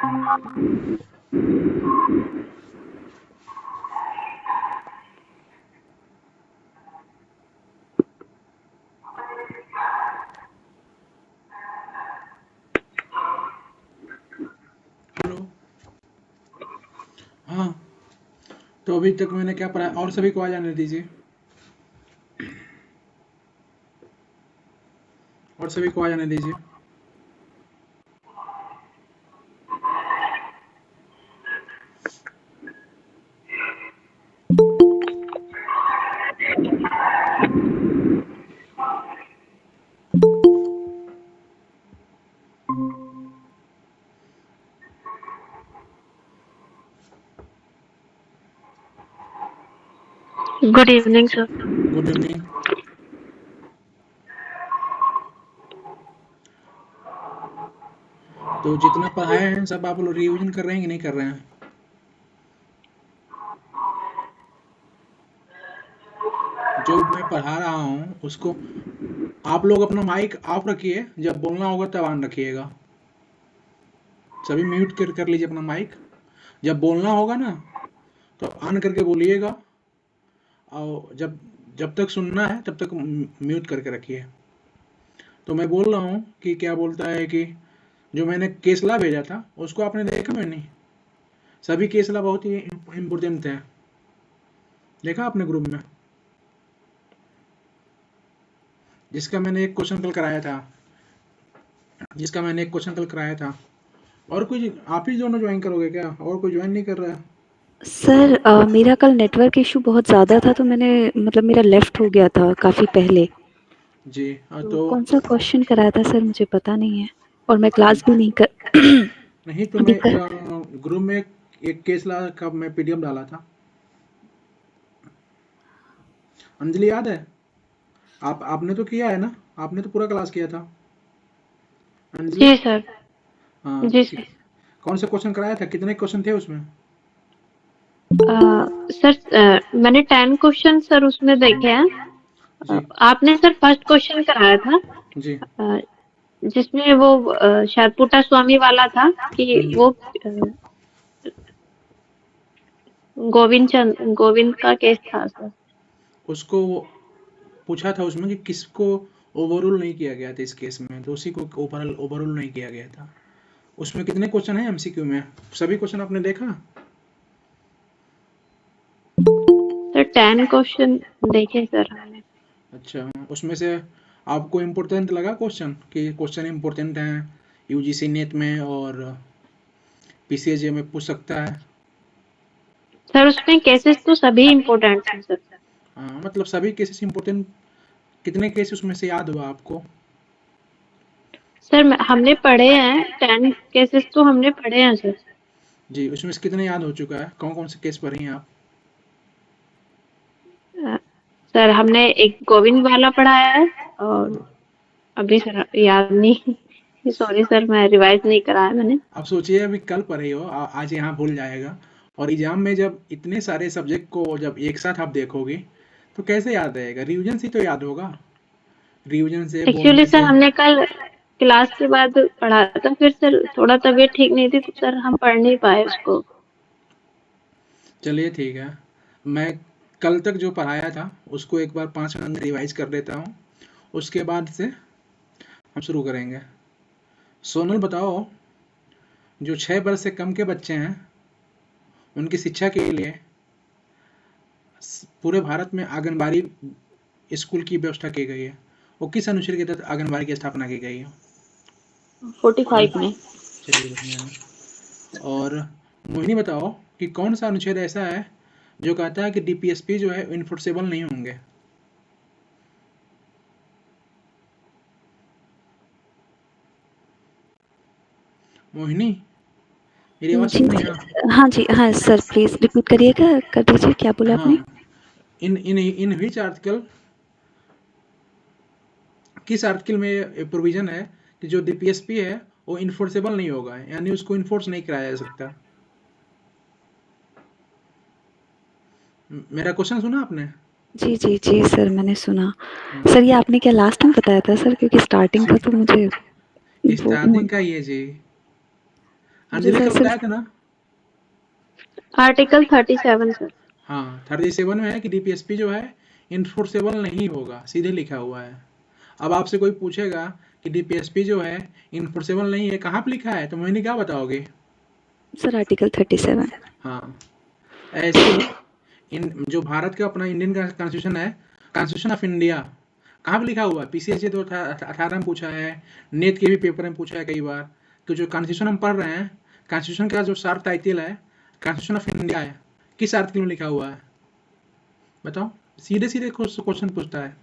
Hello. हाँ, तो अभी तक मैंने क्या पढ़ा और सभी को आ जाने दीजिए। और सभी को आ जाने दीजिए। Good evening sir. Good evening. तो जितना पढ़ाए हैं सब आप लोग रिवीजन कर रहे हैं कि नहीं कर रहे हैं? जो मैं पढ़ा रहा हूँ उसको आप लोग अपना माइक ऑफ रखिए, जब बोलना होगा तब ऑन रखिएगा। सभी म्यूट कर लीजिए अपना माइक। जब बोलना होगा ना तो ऑन करके बोलिएगा, और जब जब तक सुनना है तब तक म्यूट करके रखिए। तो मैं बोल रहा हूँ कि क्या बोलता है कि जो मैंने केसला भेजा था उसको आपने देखा? मैंने सभी केसला बहुत ही इम्पोर्टेंट थे। देखा आपने ग्रुप में? जिसका मैंने एक क्वेश्चन कल कराया था। और कोई आप ही दोनों ज्वाइन करोगे क्या? और कोई ज्वाइन नहीं कर रहा है? सर मेरा कल नेटवर्क इशू बहुत ज़्यादा था, तो मैंने मतलब मेरा लेफ्ट हो गया था काफ़ी पहले। जी तो तो कौन सा क्वेश्चन कराया था सर, मुझे पता नहीं है, और मैं क्लास भी नहीं कर नहीं तो अभी मैं कर ग्रुप में एक केसला का मैं पीडीएफ डाला था। अंजलि याद है? आपने तो किया है ना? आपने तो पूरा क्लास किया था अंजलि। जी सर। हाँ, जी सर। कौन सा क्वेश्चन कराया था? कितने क्वेश्चन थे उसमें? सर मैंने 10 क्वेश्चन सर उसमें देखे हैं। जी आपने सर फर्स्ट क्वेश्चन कराया था, जी। अ, जिसमें वो शायद पुट्टा स्वामी वाला था कि वो गोविंद का केस था सर। उसको पूछा था उसमें कि किसको ओवररूल नहीं किया गया था इस केस में, तो उसी को ओवररूल नहीं किया गया था। उसमें कितने क्वेश्चन हैं एमसीक्यू में? सभी क्वेश्चन आपने देखा? सर 10 क्वेश्चन देखे सर हमने। अच्छा, उसमें से आपको इम्पोर्टेंट लगा क्वेश्चन कि क्वेश्चन इम्पोर्टेंट हैं, यूजीसी नेट में और पीसीएजे में पूछ सकता है? सर उसमें केसेस तो सभी इम्पोर्टेंट हैं सर। हाँ, मतलब सभी केसेस इम्पोर्टेंट। कितने केस उसमें से याद हुआ आपको? सर हमने पढ़े हैं, 10 केसेस तो हमने पढ़े हैं सर। जी, उसमें से कितने याद हो चुका है? कौन कौन से केस पढ़े हैं आप? अ, सर हमने एक गोविंद वाला पढ़ाया है, और अभी सर याद नहीं सॉरी सर, मैं रिवाइज नहीं कराया मैंने। आप सोचिए अभी कल पढ़े हो, आज यहाँ भूल जाएगा, और एग्जाम में जब इतने सारे सब्जेक्ट को जब एक साथ आप देखोगे तो कैसे याद रहेगा? रिवीजन से तो याद होगा, रिवीजन से, एक्चुअली बोलने सर से। हमने कल क्लास के बाद पढ़ा था, फिर सर थोड़ा तबीयत ठीक नहीं थी तो सर हम पढ़ नहीं पाए उसको। चलिए ठीक है, मैं कल तक जो पढ़ाया था उसको एक बार 5 मिनट में रिवाइज कर देता हूँ, उसके बाद से हम शुरू करेंगे। सोनल बताओ, जो 6 वर्ष से कम के बच्चे हैं उनकी शिक्षा के लिए पूरे भारत में आंगनबाड़ी स्कूल की व्यवस्था की गई है, वो किस अनुच्छेद के तहत आंगनबाड़ी की स्थापना की गई है? 45 में। चलिए बढ़िया है। और मोहिनी बताओ कि कौन सा अनुच्छेद ऐसा है जो कहता है कि डीपीएसपी जो है इन्फोर्सेबल नहीं होंगे? मोहिनी, मेरी आवाज जी सुन रही हैं? हाँ जी, हाँ सर, प्लीज़ रिपीट करिएगा, कर दीजिए, क्या बोला आपने? हाँ, इन विच आर्टिकल, किस आर्टिकल में प्रोविजन है कि जो डीपीएसपी है वो इन्फोर्सेबल नहीं होगा, यानी उसको इन्फोर्स नहीं कराया जा सकता? मेरा क्वेश्चन सुना आपने? जी, जी, जी सर, मैंने सुना। हाँ, सर ये आपने क्या लास्ट टाइम बताया था सर, क्योंकि स्टार्टिंग का तो मुझे वो स्टार्टिंग का ये जी, अंजलि सर कल बताया सिर्फ था ना। Article 37 sir. हाँ 37 में है कि डीपीएसपी जो है इन्फोर्सेबल नहीं होगा, सीधे लिखा हुआ है। अब आपसे कोई पूछेगा कि डीपीएसपी जो है इन्फोर्सेबल नहीं है, कहाँ पे लिखा है, तो मैंने क्या बताओगे? Sir article 37। हाँ ऐसे ही इन जो भारत का अपना इंडियन का कॉन्स्टिट्यूशन है, कॉन्स्टिट्यूशन ऑफ इंडिया, कहाँ पे लिखा हुआ है? पीसीएससी 2018 में पूछा है, नेट के भी पेपर में पूछा है कई बार, तो जो कॉन्स्टिट्यूशन हम पढ़ रहे हैं, कॉन्स्टिट्यूशन का जो शार्ट टाइटल है कॉन्स्टिट्यूशन ऑफ इंडिया है, किस आर्टिकल में लिखा हुआ है बताओ? सीधे सीधे क्वेश्चन पूछता है,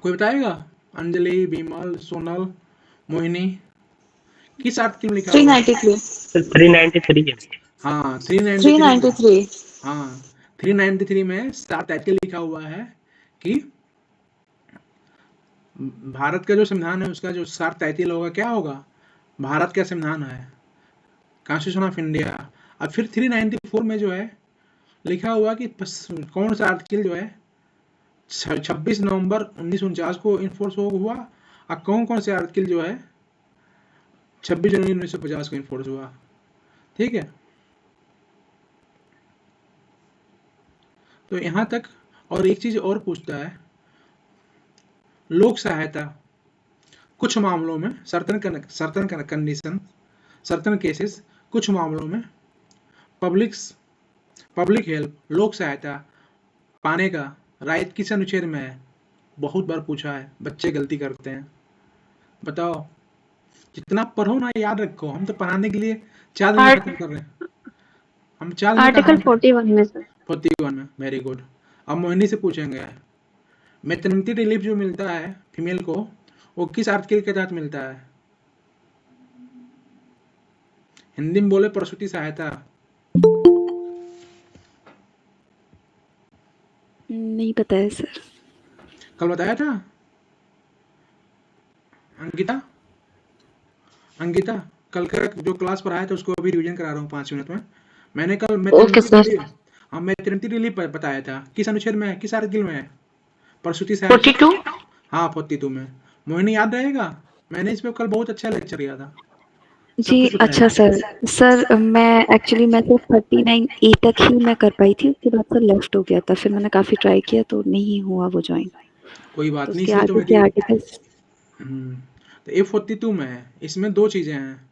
कोई बताएगा? अंजलि, विमल, सोनल, मोहिनी, किस आर्टिकल में लिखा हुआ है? 393। सर 393 है। हाँ 393 में, 393। हाँ 393 में स्टार टाइटल लिखा हुआ है कि भारत का जो संविधान है उसका जो स्टार टाइटल होगा क्या होगा? भारत का संविधान है, कॉन्स्टिट्यूशन ऑफ इंडिया। अब फिर 394 में जो है लिखा हुआ कि कौन सा आर्टिकल जो है 26 नवंबर 1949 को इन्फोर्स हुआ, और कौन कौन से आर्टिकल जो है 26 जनवरी 1950 को इन्फोर्स हुआ। ठीक है, तो यहाँ तक। और एक चीज और पूछता है, लोक सहायता कुछ मामलों में सर्टन कंडीशन, सर्टन केसेस, कुछ मामलों में पब्लिक हेल्प, लोक सहायता पाने का राइट किस अनुच्छेद में है? बहुत बार पूछा है, बच्चे गलती करते हैं, बताओ। जितना पढ़ो ना याद रखो, हम तो पढ़ाने के लिए 4 दिन में खत्म कर रहे हैं, हम 4 दिन में आर्टिकल कहानी 41 में सर। 41 में, वेरी गुड। अब मोहिनी से पूछेंगे, मैटरनिटी रिलीफ जो मिलता है फीमेल को, वो किस आर्टिकल के तहत मिलता है? हिंदी में बोले प्रसूति सहायता। नहीं पता है सर। कल बताया था अंकिता, कल का जो क्लास पढ़ाया था उसको अभी रिवीजन करा रहा हूँ 5 मिनट में। मैंने कल ओके सर। मैटरनिटी रिलीफ बताया था, किस अनुच्छेद में है, किस आर्टिकल में है? प्रसूति सहायता। 42। हाँ 42 में। मोहिनी याद रहेगा, मैंने इस पे कल बहुत अच्छा लेक्चर दिया था, सब जी कुछ बताया अच्छा था। सर मैं एक्चुअली मैं तो 39A तक ही मैं कर पाई थी, उसके बाद सर लेफ्ट हो गया था, फिर मैंने काफ़ी ट्राई किया तो नहीं हुआ वो ज्वाइन। कोई तो बात नहीं, उसके इसलिए तो आगे के मेरी आर्टिकल्स। तो A42 में है, इसमें 2 चीजें हैं।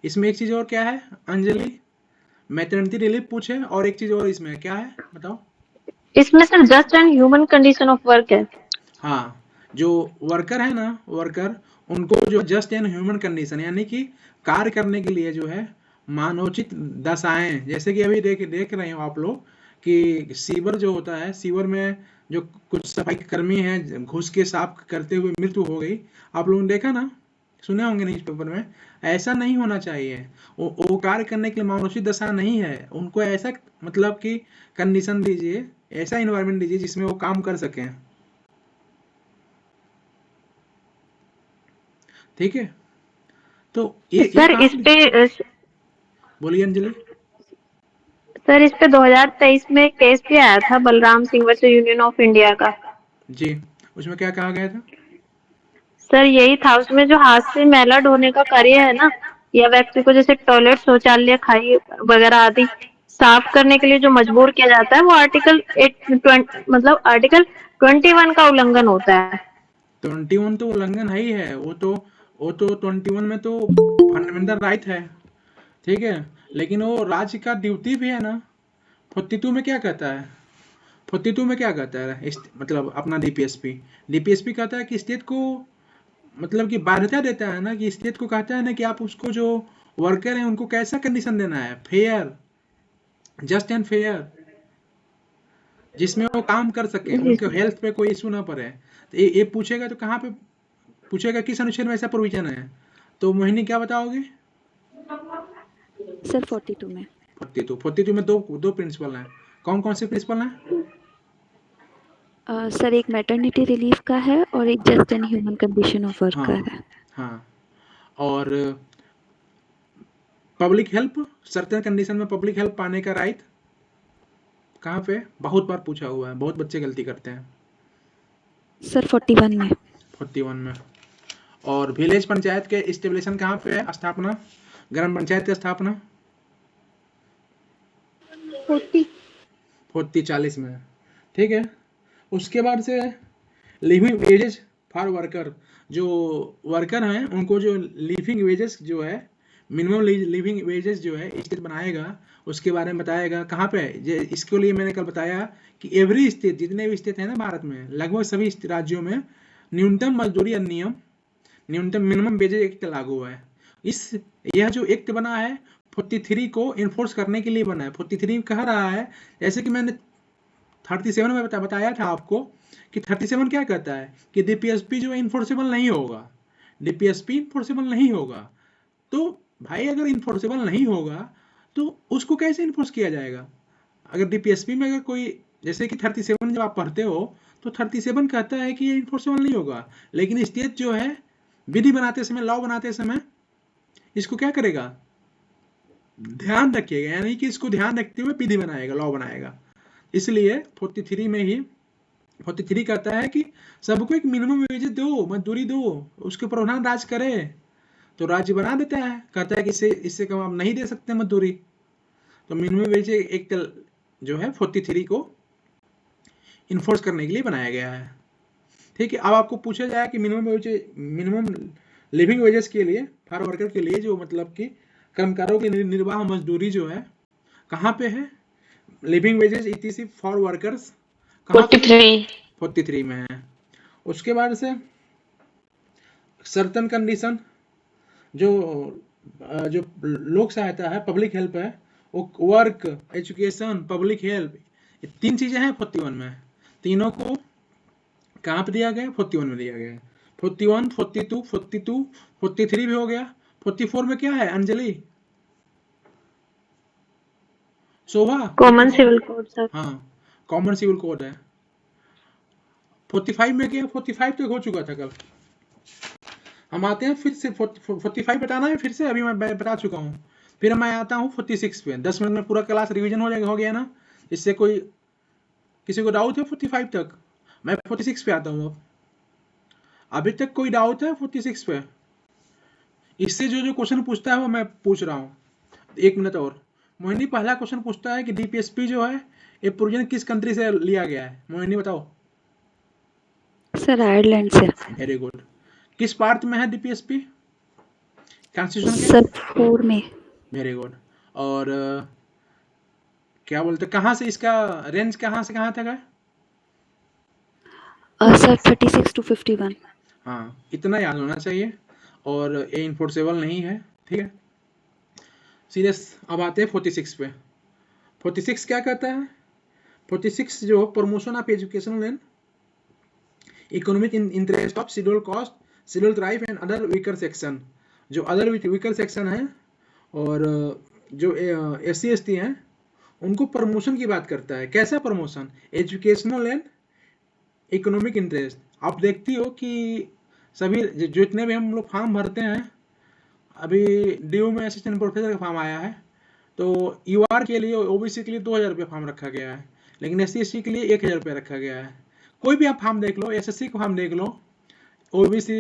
इसमें एक चीज और क्या है अंजलि? मैटरनिटी रिलीफ पूछे, और एक चीज और इसमें क्या है बताओ? इसमें sir just and human condition of work है। हाँ, जो वर्कर है ना, वर्कर, उनको जो जस्ट एंड ह्यूमन कंडीशन, यानी कि कार्य करने के लिए जो है मानवोचित दशाएं, जैसे कि अभी देख रहे हो आप लोग कि सीवर जो होता है, सीवर में जो कुछ सफाई कर्मी हैं घुस के साफ करते हुए मृत्यु हो गई, आप लोगों ने देखा ना, सुने होंगे न्यूज़पेपर में। ऐसा नहीं होना चाहिए, वो कार्य करने के लिए मानवोचित दशा नहीं है, उनको ऐसा मतलब कि कंडीशन दीजिए, ऐसा इन्वायरमेंट दीजिए जिसमें वो काम कर सकें। ठीक है, तो ये सर इस पे बोलिए अंजलि। सर इस पे 2023 में केस भी आया था Balram Singh versus union of India का। जी, उसमें क्या कहा गया था? सर यही था, उसमें जो हाथ से मैला ढोने का कार्य है ना, या व्यक्ति को जैसे टॉयलेट, शौचालय, खाई वगैरह आदि साफ करने के लिए जो मजबूर किया जाता है, वो आर्टिकल 21 का उल्लंघन होता है। 21 तो उल्लंघन है ही है, वो तो 21 में तो फंडामेंटल राइट है, ठीक है, लेकिन वो राज्य का ड्यूटी भी है ना। 42 में क्या कहता है? 42 में क्या कहता है मतलब अपना डीपीएसपी कहता है कि स्टेट को मतलब कि बाध्यता देता है ना, कि स्टेट को कहता है ना कि आप उसको जो वर्कर हैं उनको कैसा कंडीशन देना है, फेयर, जस्ट एंड फेयर, जिसमें वो काम कर सके, उनके हेल्थ पे कोई इशू ना पड़े। तो ये पूछेगा तो कहाँ पे पूछेगा, किस अनुच्छेद में ऐसा प्रोविजन है? तो मोहिनी क्या बताओगे? सर 42 में। 42 में दो प्रिंसिपल हैं, कौन कौन से प्रिंसिपल हैं? सर एक मैटरनिटी रिलीफ का है और एक just and human condition of work का है। हाँ, और पब्लिक हेल्प, सर्टेन कंडीशन में पब्लिक हेल्प पाने का राइट कहाँ पे? बहुत बार पूछा हुआ है, बहुत बच्चे गलती करते हैं। सर 41 में। 41 में। और विलेज पंचायत के एस्टेब्लिशन कहाँ पे है, स्थापना? ग्राम पंचायत की स्थापना 40 में, ठीक है। उसके बाद से लिविंग वेजेस फॉर वर्कर, जो वर्कर हैं उनको जो लिविंग वेजेस जो है, मिनिमम लिविंग वेजेस जो है स्टेट बनाएगा, उसके बारे में बताएगा। कहाँ पे? इसके लिए मैंने कल बताया कि एवरी स्टेट, जितने भी स्टेट हैं ना भारत में, लगभग सभी राज्यों में न्यूनतम मजदूरी अधिनियम, न्यूनतम मिनिमम वेजेस एक्ट लागू है। यह जो एक्ट बना है 43 को इन्फोर्स करने के लिए बना है। 43 कह रहा है, जैसे कि मैंने 37 में बताया था आपको कि 37 क्या कहता है कि डीपीएसपी जो इन्फोर्सेबल नहीं होगा, डीपीएसपी इन्फोर्सेबल नहीं होगा। तो भाई अगर इन्फोर्सेबल नहीं होगा तो उसको कैसे इन्फोर्स किया जाएगा? अगर डीपीएसपी में अगर कोई, जैसे कि 37 जब आप पढ़ते हो तो 37 कहता है कि ये इन्फोर्सेबल नहीं होगा, लेकिन स्टेट जो है विधि बनाते समय, लॉ बनाते समय इसको क्या करेगा? ध्यान रखिएगा, यानी कि इसको ध्यान रखते हुए विधि बनाएगा, लॉ बनाएगा। इसलिए 43 में ही 43 कहता है कि सबको एक मिनिमम वेजेस दो, मजदूरी दो, उसके प्रावधान राज्य करे। तो राज्य बना देता है, कहता है कि इससे कम आप नहीं दे सकते मजदूरी। तो मिनिमम वेज एक जो है 43 को इन्फोर्स करने के लिए बनाया गया है, ठीक है। अब आपको पूछा जाए कि मिनिमम लिविंग वेजेस के लिए, फॉर वर्कर के लिए, जो मतलब कि कर्मकारों की निर्वाह मजदूरी जो है कहाँ पे है? Living wages etc for workers 43 में है। उसके बाद से सर्टन कंडीशन, जो लोक सहायता है, पब्लिक हेल्प है, वर्क, एजुकेशन, पब्लिक हेल्प, ये 3 चीजें हैं 41 में। तीनों को कहाँ पे दिया गया? 41 में दिया गया है। 41, 42, 42, 43 भी हो गया। 44 में क्या है अंजलि? शोभा, कॉमन सिविल कोड सर। हाँ, कॉमन सिविल कोड है। 45 में क्या? 45 तो हो चुका था कल। हम आते हैं फिर से 45 बताना है फिर से, अभी मैं बता चुका हूँ। फिर मैं आता हूँ 46 पे। 10 मिनट में पूरा क्लास रिवीजन हो जाएगा, हो गया ना? इससे कोई किसी को डाउट है 45 तक? मैं 46 पे आता हूँ। अब अभी तक कोई डाउट है 46 पे? इससे जो क्वेश्चन पूछता है वो मैं पूछ रहा हूँ। 1 मिनट और। मोहिनी, पहला क्वेश्चन पूछता है कि डीपीएसपी जो है ये प्रोविजन किस कंट्री से लिया गया है? मोहिनी बताओ। सर आयरलैंड से। Very good. किस पार्ट में है डीपीएसपी कॉन्स्टिट्यूशन के? सर 4 में। Very good. और क्या बोलते, कहाँ से इसका रेंज कहाँ से कहाँ तक है? Sir 36 to 51। हाँ, इतना याद होना चाहिए। और ये इन्फोर्सेबल नहीं है, ठीक है। सीरियस। अब आते हैं 46 पे। 46 क्या कहता है? 46 जो promotion of educational and economic interest of schedule caste, schedule tribe and other weaker section, जो अदर वीकर सेक्शन है और जो SC/ST हैं उनको प्रमोशन की बात करता है। कैसा promotion? Educational and economic interest. आप देखती हो कि सभी जितने भी हम लोग फॉर्म भरते हैं, अभी DU में असिस्टेंट प्रोफेसर का फॉर्म आया है, तो UR के लिए, OBC के लिए 2000 रुपये फॉर्म रखा गया है, लेकिन SC/ST के लिए 1000 रुपये रखा गया है। कोई भी आप फॉर्म देख लो, SSC का फॉर्म देख लो, OBC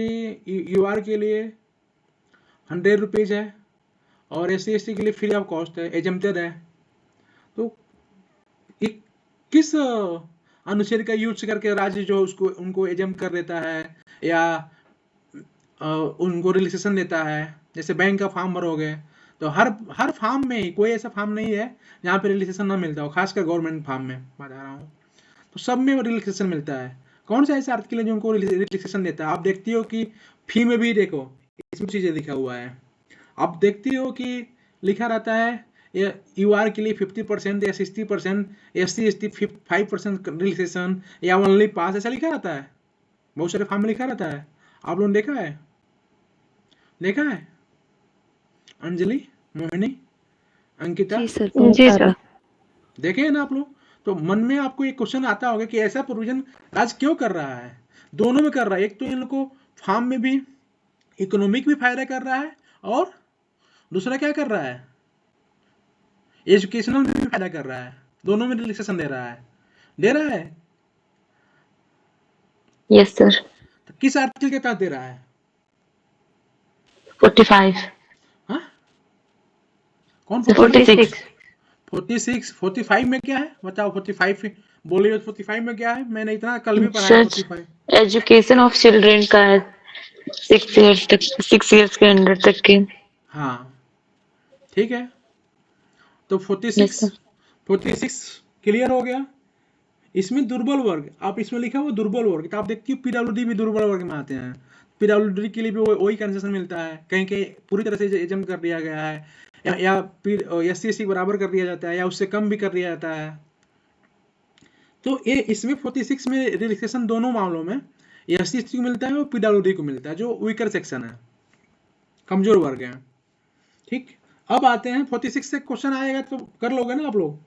UR के लिए 100 रुपीज़ है और SC/ST के लिए फ्री ऑफ कॉस्ट है, एजम्प्टेड है। तो किस अनुच्छेद का यूज करके राज्य जो उसको उनको एजम कर देता है या उनको रिलैक्सेशन देता है? जैसे बैंक का फॉर्म भरोगे तो हर फॉर्म में ही कोई ऐसा फॉर्म नहीं है जहाँ पे रिलैक्सेशन ना मिलता हो, खासकर गवर्नमेंट फॉर्म में बता रहा हूँ, तो सब में रिलैक्सेशन मिलता है। कौन सा ऐसा आर्टिकल है जो उनको रिलैक्सेशन देता है? आप देखती हो कि फी में भी देखो इसमें चीज़ें लिखा हुआ है। आप देखती हो कि लिखा रहता है UR के लिए 50% या 60%, SC/ST 5% रिलैक्सेशन या ओनली पास, ऐसा लिखा रहता है। बहुत सारे फॉर्म में लिखा रहता है। आप लोगों ने देखा है? देखा है अंजलि, मोहिनी, अंकिता? जी सर, जी सर। देखे हैं ना आप लोग? तो मन में आपको एक क्वेश्चन आता होगा कि ऐसा प्रोविजन राज्य क्यों कर रहा है? दोनों में कर रहा है। एक तो इन लोग को फॉर्म में भी इकोनॉमिक भी फायदा कर रहा है और दूसरा क्या कर रहा है? एजुकेशनल में भी फायदा कर रहा है। दोनों में रिलैक्सेशन दे रहा है। Yes sir. तो किस आर्टिकल के तहत दे रहा है? 45। हाँ, कौन 46। 46 45 में क्या है बताओ? 45 बोलिए, 45 में क्या है? मैंने इतना कल भी पढ़ा है। सर 45 एजुकेशन ऑफ चिल्ड्रेन का है, 6 इयर्स तक, 6 इयर्स के अंडर तक की। हाँ ठीक है, तो यस 46 सर। 46 क्लियर हो गया। इसमें दुर्बल वर्ग, आप इसमें लिखा हुआ दुर्बल वर्ग, तो आप देखिए पीडब्ल्यूडी भी दुर्बल वर्ग में आते हैं। पीडब्ल्यूडी के लिए भी वही कंसेशन मिलता है, कहीं कहीं पूरी तरह से एजम कर दिया गया है, या SC ST बराबर कर दिया जाता है, या उससे कम भी कर दिया जाता है। तो ये इसमें 46 में रिलैक्सेशन दोनों मामलों में SC ST को मिलता है और पीडब्ल्यूडी को मिलता है, जो वीकर सेक्शन है, कमजोर वर्ग है। ठीक, अब आते हैं 46 से क्वेश्चन आएगा तो कर लोगे ना आप लोग?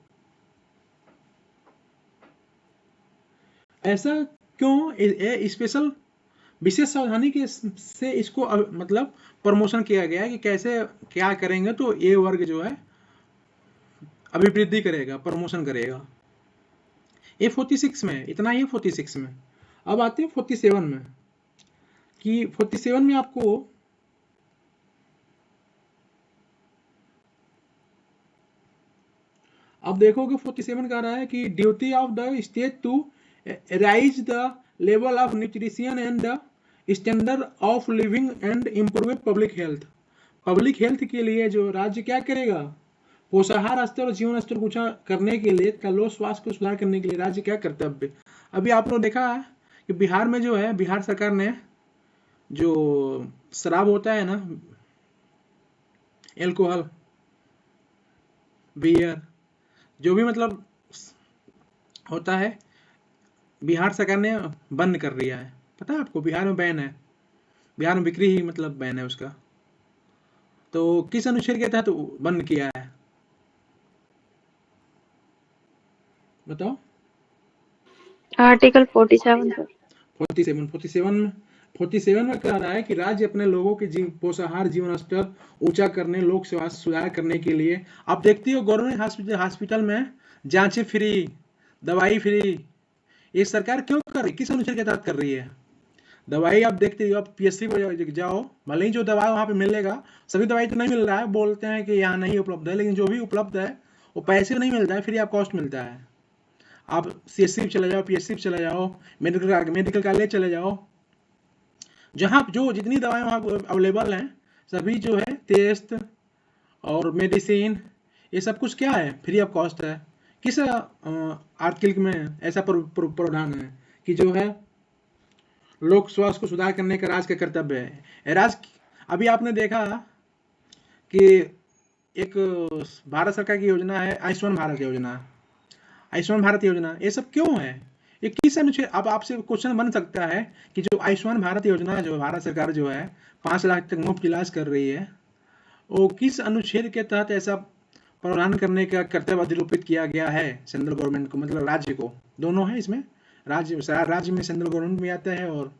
ऐसा क्यों? स्पेशल विशेष सावधानी के से इसको मतलब प्रमोशन किया गया है कि कैसे क्या करेंगे तो ये वर्ग जो है अभिवृद्धि करेगा, प्रमोशन करेगा। ये 46 में इतना ही, 46 में। अब आते हैं 47 में, कि 47 में आपको अब देखोगे 47 कह रहा है कि duty of the state to raise the level of nutrition and the standard of living and improve public health. Public health के लिए जो राज्य क्या करेगा? पोषाहार स्तर और जीवन स्तर ऊंचा करने के लिए, लोक स्वास्थ्य को सुधार करने के लिए राज्य क्या कर्तव्य? अभी आप लोग देखा है कि बिहार में जो है, बिहार सरकार ने जो शराब होता है ना, एल्कोहल, बियर, जो भी मतलब होता है, बिहार सरकार ने बंद कर दिया है। पता है आपको? बिहार में बैन है, बिहार में बिक्री ही मतलब बैन है उसका। तो किस अनुच्छेद के तहत बंद किया है बताओ? Article 47 sir. 47 में कह रहा है कि राज्य अपने लोगों के पोषाहार, जीवन स्तर ऊंचा करने, लोक स्वास्थ्य सुधार करने के लिए, आप देखती हो गवर्नमेंट हॉस्पिटल में जांचें फ्री, दवाई फ्री, ये सरकार क्यों कर रही? किस अनुच्छेद के तहत कर रही है? दवाई आप देखते हो, आप PSC पर जाओ, भले ही जो दवा वहाँ पे मिलेगा, सभी दवाई तो नहीं मिल रहा है, बोलते हैं कि यहाँ नहीं उपलब्ध है, लेकिन जो भी उपलब्ध है वो पैसे नहीं मिलता है, फ्री ऑफ कॉस्ट मिलता है। आप CSC चले जाओ, PSC चले जाओ, मेडिकल कॉलेज चले जाओ, जहाँ जो जितनी दवाएं वहाँ अवेलेबल हैं, सभी जो है टेस्ट और मेडिसिन, ये सब कुछ क्या है? फ्री ऑफ कॉस्ट है। किस आर्टिकल में ऐसा प्रावधान है कि जो है लोक स्वास्थ्य को सुधार करने का राज्य का कर्तव्य है? अभी आपने देखा कि एक भारत सरकार की योजना है आयुष्मान भारत योजना, आयुष्मान भारत योजना, ये सब क्यों है? ये किस अनुच्छेद? अब आपसे क्वेश्चन बन सकता है कि जो आयुष्मान भारत योजना जो भारत सरकार जो है 5 लाख तक मुफ्त इलाज कर रही है, वो किस अनुच्छेद के तहत ऐसा प्रावधान करने का कर्तव्य अधिरोपित किया गया है सेंट्रल गवर्नमेंट को, मतलब राज्य को? दोनों है इसमें, राज्य में सेंट्रल गवर्नमेंट भी आता है और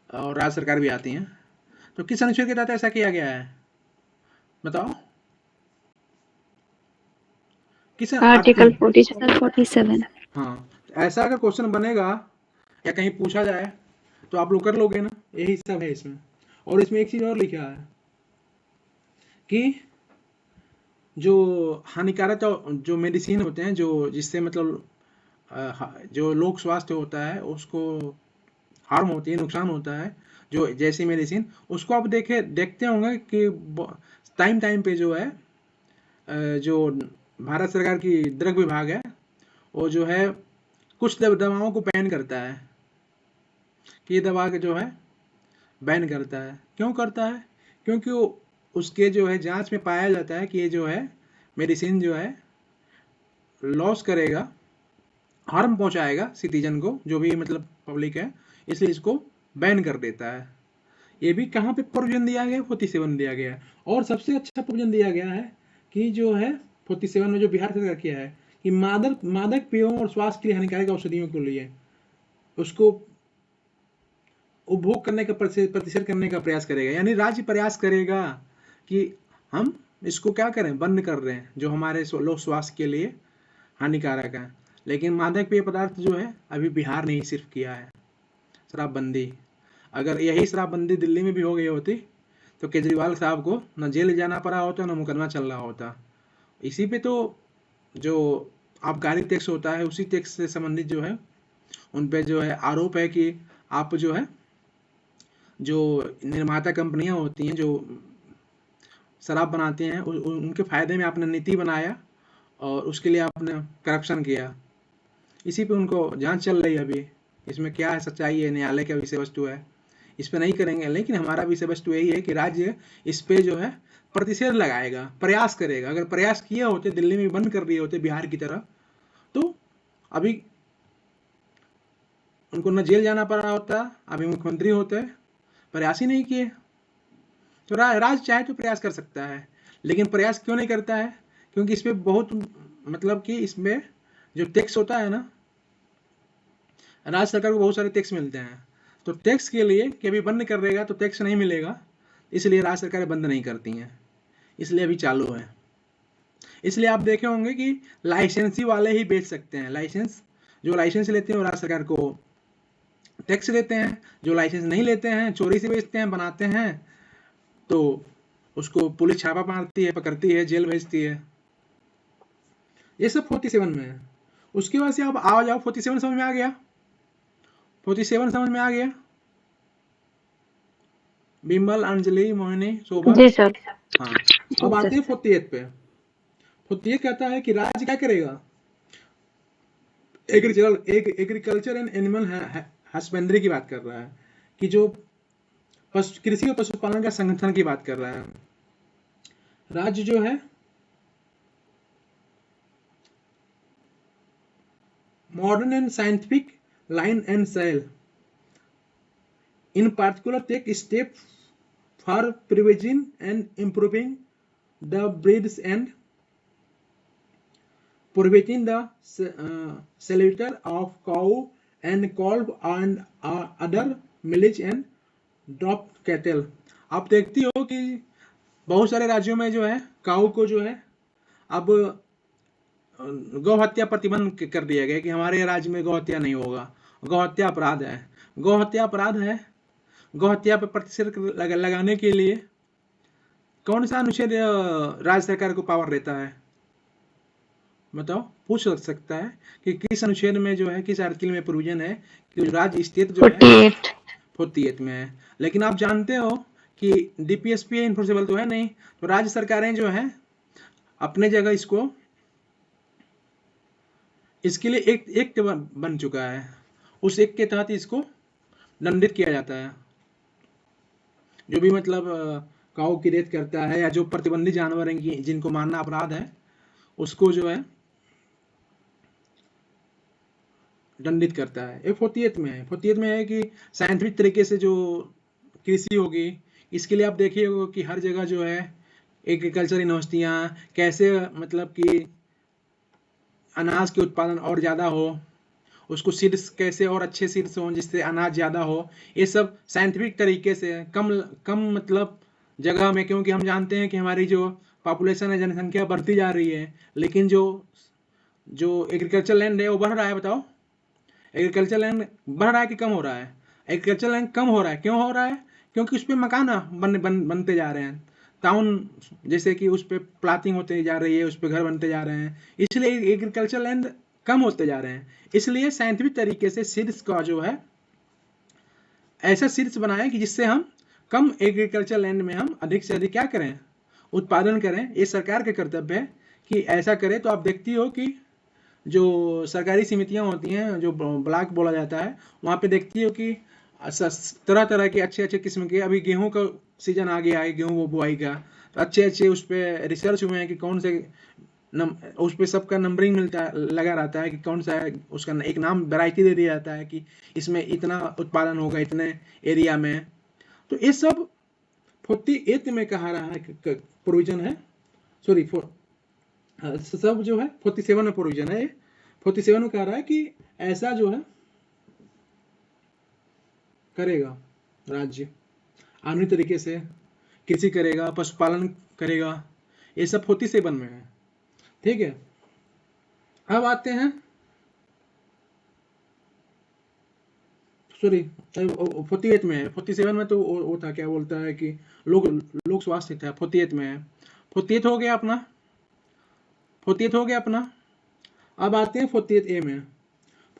राज्य सरकार भी आती है। तो किस अनुच्छेद के तहत ऐसा किया गया है बताओ? किस आर्टिकल 47। हाँ, ऐसा अगर क्वेश्चन बनेगा या कहीं पूछा जाए तो आप लोग कर लोगे ना, यही सब है इसमें। और इसमें एक चीज और लिखा है कि जो हानिकारक जो मेडिसिन होते हैं, जो जिससे मतलब जो लोक स्वास्थ्य होता है उसको हार्म होती है, नुकसान होता है, जो जैसी मेडिसिन, उसको आप देखते होंगे कि टाइम पे जो है जो भारत सरकार की ड्रग विभाग है, वो जो है कुछ दवाओं को बैन करता है, कि ये दवा के जो है बैन करता है। क्यों करता है? क्योंकि वो उसके जो है जांच में पाया जाता है कि ये जो है मेडिसिन जो है लॉस करेगा, हार्म पहुंचाएगा सिटीजन को, जो भी मतलब पब्लिक है, इसलिए इसको बैन कर देता है। ये भी कहाँ पे प्रोविजन दिया गया? 47 दिया गया है। और सबसे अच्छा प्रोविजन दिया गया है कि जो है 47 में जो बिहार सरकार किया है कि मादक पेयों और स्वास्थ्य के लिए हानिकारक औषधियों के लिए उसको उपभोग करने का प्रतिशत करने का प्रयास करेगा। यानी राज्य प्रयास करेगा कि हम इसको क्या करें, बंद कर रहे हैं जो हमारे लोक स्वास्थ्य के लिए हानिकारक है। लेकिन मादक पेय पदार्थ जो है अभी बिहार ने ही सिर्फ किया है शराबबंदी। अगर यही शराबबंदी दिल्ली में भी हो गई होती तो केजरीवाल साहब को न जेल जाना पड़ा होता, न मुकदमा चल रहा होता। इसी पे तो जो आबकारी टैक्स होता है, उसी टैक्स से संबंधित जो है उन पे जो है आरोप है कि आप जो है जो निर्माता कंपनियां होती हैं जो शराब बनाते हैं उनके फायदे में आपने नीति बनाया और उसके लिए आपने करप्शन किया। इसी पे उनको जांच चल रही है अभी। इसमें क्या है, सच्चाई है, न्यायालय का विषय वस्तु है, इस पे नहीं करेंगे। लेकिन हमारा विषय वस्तु यही है कि राज्य इस पे जो है प्रतिषेध लगाएगा, प्रयास करेगा। अगर प्रयास किए होते, दिल्ली में बंद कर दिए होते बिहार की तरह, तो अभी उनको न जेल जाना पड़ा होता, अभी मुख्यमंत्री होते। प्रयास ही नहीं किए। तो राज्य चाहे तो प्रयास कर सकता है, लेकिन प्रयास क्यों नहीं करता है? क्योंकि इस पे बहुत मतलब कि इसमें जो टैक्स होता है ना, राज्य सरकार को बहुत सारे टैक्स मिलते हैं। तो टैक्स के लिए कि अभी बंद कर देगा तो टैक्स नहीं मिलेगा, इसलिए राज्य सरकारें बंद नहीं करती हैं, इसलिए अभी चालू है। इसलिए आप देखे होंगे कि लाइसेंसी वाले ही बेच सकते हैं। लाइसेंस जो लाइसेंस लेते हैं वो राज्य सरकार को टैक्स देते हैं, जो लाइसेंस नहीं लेते हैं चोरी से बेचते हैं, बनाते हैं, तो उसको पुलिस छापा मारती है, पकड़ती है, जेल भेजती है। ये सब 47 में है। उसके बाद से आप आ जाओ 47 समझ में आ गया? 47 समझ में आ गया? बिमल, अंजलि, मोहिनी, शोभा। जी सर। हाँ, अब आते हैं 48 पे। 48 कहता है कि राज्य क्या करेगा? एग्रीकल्चर एंड एनिमल हस्बेंड्री की बात कर रहा है, कि जो कृषि और पशुपालन का संगठन की बात कर रहा है। राज्य जो है modern and scientific line and shall in particular take step for preventing and improving the breeds and preventing the slaughter of cow and calf and other milch and drop cattle। आप देखती हो कि बहुत सारे राज्यों में जो है काऊ को जो है अब गौ हत्या प्रतिबंध कर दिया गया कि हमारे राज्य में गौ हत्या नहीं होगा। गौ हत्या अपराध है, गौ हत्या अपराध है। गौ हत्या पर प्रतिषेध लगाने के लिए कौन सा अनुच्छेद राज्य सरकार को पावर देता है? बताओ, पूछ सकता है कि किस अनुच्छेद में जो है, किस आर्टिकल में प्रोविजन है कि राज्य स्टेट जो 48 है 48 में है। लेकिन आप जानते हो कि डीपीएसपी इन्फोर्सेबल तो है नहीं, तो राज्य सरकारें जो है अपने जगह इसको इसके लिए एक एक्ट बन चुका है, उस एक्ट के तहत इसको दंडित किया जाता है। जो भी मतलब काऊ की रेत करता है या जो प्रतिबंधित जानवर हैं जिनको मारना अपराध है, उसको जो है दंडित करता है। ये 48 में है। 48 में है कि साइंटिफिक तरीके से जो कृषि होगी, इसके लिए आप देखिए कि हर जगह जो है एग्रीकल्चर यूनिवर्सिटियाँ कैसे मतलब कि अनाज के उत्पादन और ज़्यादा हो, उसको सीड्स कैसे और अच्छे सीड्स हों जिससे अनाज ज़्यादा हो, ये सब साइंटिफिक तरीके से कम मतलब जगह में, क्योंकि हम जानते हैं कि हमारी जो पॉपुलेशन है, जनसंख्या बढ़ती जा रही है, लेकिन जो एग्रीकल्चर लैंड है वो बढ़ रहा है। बताओ, एग्रीकल्चर लैंड बढ़ रहा है कि कम हो रहा है? एग्रीकल्चर लैंड कम हो रहा है। क्यों हो रहा है? क्योंकि उस पर मकान बनते जा रहे हैं, टाउन जैसे कि उस पर प्लाटिंग होते जा रही है, उस पर घर बनते जा रहे हैं, इसलिए एग्रीकल्चर लैंड कम होते जा रहे हैं। इसलिए साइंटिफिक तरीके से सीड्स का जो है ऐसा सीड्स बनाएं कि जिससे हम कम एग्रीकल्चर लैंड में हम अधिक से अधिक क्या करें, उत्पादन करें। ये सरकार का कर्तव्य है कि ऐसा करें। तो आप देखती हो कि जो सरकारी समितियां होती हैं, जो ब्लॉक बोला जाता है, वहाँ पे देखती हो कि तरह तरह के अच्छे किस्म के, अभी गेहूं का सीजन आ गया है, गेहूं वो बुआई का, तो अच्छे उस पर रिसर्च हुए हैं कि कौन से उस पर सबका नंबरिंग लगा रहता है कि कौन सा है, उसका एक नाम वैरायटी दे दिया जाता है कि इसमें इतना उत्पादन होगा इतने एरिया में। तो ये सब 48 में कहा रहा है प्रोविजन है, सॉरी सब जो है 47 में प्रोविजन है। 47 में कह रहा है कि ऐसा जो है करेगा राज्य, आधुनिक तरीके से कृषि करेगा, पशुपालन करेगा। ये सब 47 में है। ठीक है, अब आते हैं सॉरी 48 में है, 47 में तो वो था, क्या बोलता है कि लोक स्वास्थ्य था, 48 में है। 48 हो गया अपना, 48 हो गया अपना। अब आते हैं 48 ए में।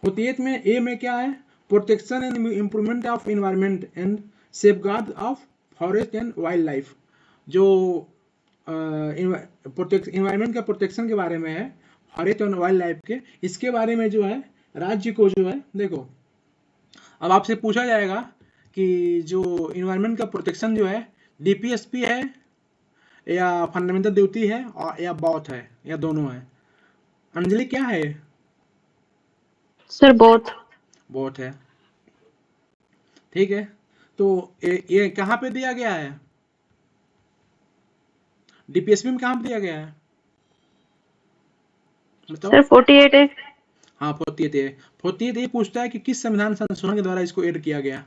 48 में ए में क्या है? Protection and improvement of environment and safeguard of forest and wild life. जो इन्वायरमेंट का प्रोटेक्शन के बारे में है, फॉरेस्ट और वाइल्ड लाइफ के, इसके बारे में जो है राज्य को जो है, देखो अब आपसे पूछा जाएगा कि जो इन्वायरमेंट का प्रोटेक्शन जो है डीपीएसपी है या फंडामेंटल ड्यूटी है और या बोथ है या दोनों है? अंजलि क्या है? Sir both. बोथ है, ठीक है। तो ये कहाँ पे दिया गया है? डीपीएसपी में कहाँ पे दिया गया है बताओ? सर 48 है। हाँ 48 है। 48 ये पूछता है कि किस संविधान संशोधन के द्वारा इसको ऐड किया गया?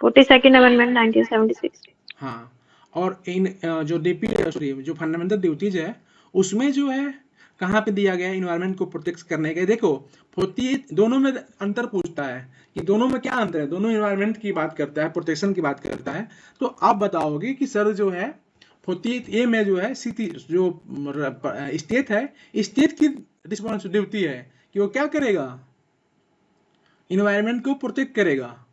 42nd amendment 1976। हाँ, और इन जो सॉरी जो फंडामेंटल ड्यूटीज है उसमें जो है कहाँ पे दिया गया है इन्वायरमेंट को प्रोटेक्ट करने के? देखो 48 दोनों में अंतर पूछता है कि दोनों में क्या अंतर है, दोनों इन्वायरमेंट की बात करता है, प्रोटेक्शन की बात करता है। तो आप बताओगे कि सर जो है 48 ए में जो है सिटी जो स्टेट है, स्टेट की रिस्पॉन्सिबिलिटी है कि वो क्या करेगा, इन्वायरमेंट को प्रोटेक्ट करेगा।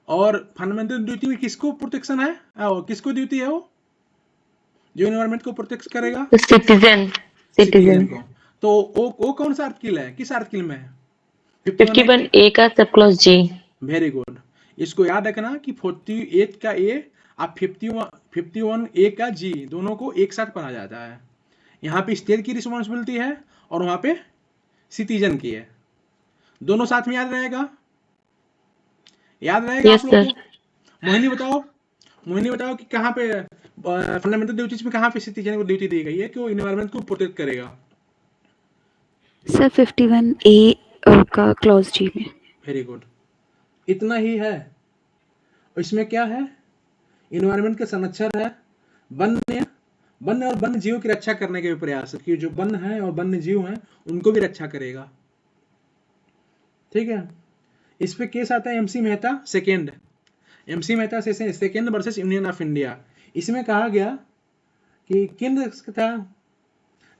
और फंडामेंटल ड्यूटी में किसको प्रोटेक्शन है, किसको ड्यूटी है? वो जो इन्वायरमेंट को प्रोटेक्ट करेगा सिटीजन को। तो वो कौन सा आर्टिकल है, किस आर्टिकल में है? 51 ए का सब क्लॉज जी। वेरी गुड, इसको याद रखना कि 48 का ए और 51 ए का जी दोनों को एक साथ पढ़ा जाता है। यहाँ पे स्टेट की रिस्पॉन्सिबिलिटी है और वहां पे सिटीजन की है, दोनों साथ में याद रहेगा, याद रहेगा यस आप लोगों सर। को। मोहिनी बताओ कि कहाँ पे फंडामेंटल ड्यूटीज में कहाँ पे सिटीजन को ड्यूटी दी गई है कि वो इन्वायरमेंट को प्रोटेक्ट करेगा? सर 51A का क्लॉज जी में। वेरी गुड, इतना ही है। इसमें क्या है? इन्वायरमेंट का संरक्षण है, वन्य और वन्य जीवों की रक्षा करने के प्रयास कि जो वन्य है और वन्य जीव हैं उनको भी रक्षा करेगा, ठीक है। इस पे केस आता है MC Mehta second versus union of India. इसमें कहा गया कि केंद्र तथा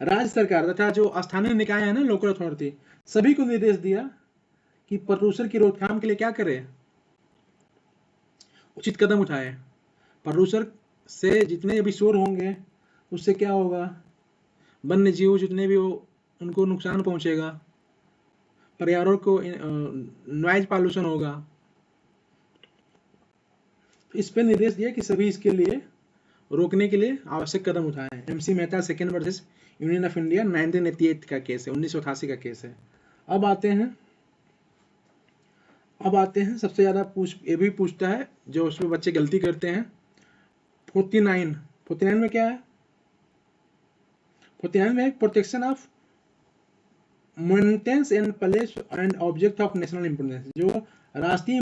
राज्य सरकार तथा जो स्थानीय निकाय है ना, लोकल अथॉरिटी, सभी को निर्देश दिया कि प्रदूषण की रोकथाम के लिए क्या करे, उचित कदम उठाए। प्रदूषण से जितने भी शोर होंगे उससे क्या होगा, वन्य जीव जितने भी हो उनको नुकसान पहुंचेगा, पर्यावरण को नॉइज पॉल्यूशन होगा। इस पे निर्देश दिया कि सभी इसके लिए रोकने के लिए आवश्यक कदम उठाएं। MC Mehta second versus union of India 1988 का केस है, 1988 का केस है। अब आते हैं सबसे ज्यादा ये भी पूछता है जो उसमें बच्चे गलती करते हैं। 49 में क्या है? 49 में protection of monuments and place and object of national importance. जो राष्ट्रीय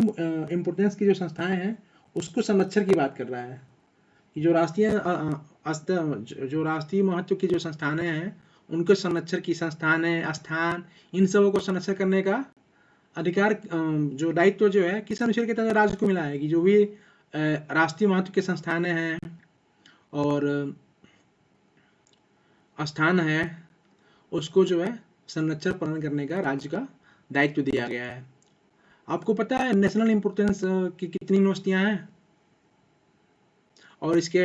इंपोर्टेंस की जो संस्थाएं हैं उसको संरक्षण की बात कर रहा है कि जो राष्ट्रीय महत्व की जो संस्थानें हैं उनको संरक्षण की संस्थानें, स्थान, इन सबों को संरक्षण करने का अधिकार, जो दायित्व जो है किस अनुच्छेद के तहत राज्य को मिला है कि जो भी राष्ट्रीय महत्व के संस्थानें हैं और स्थान है उसको जो है संरक्षण प्रदान करने का राज्य का दायित्व दिया गया है। आपको पता है नेशनल इंपोर्टेंस की कितनी यूनिवर्सिटियां हैं और इसके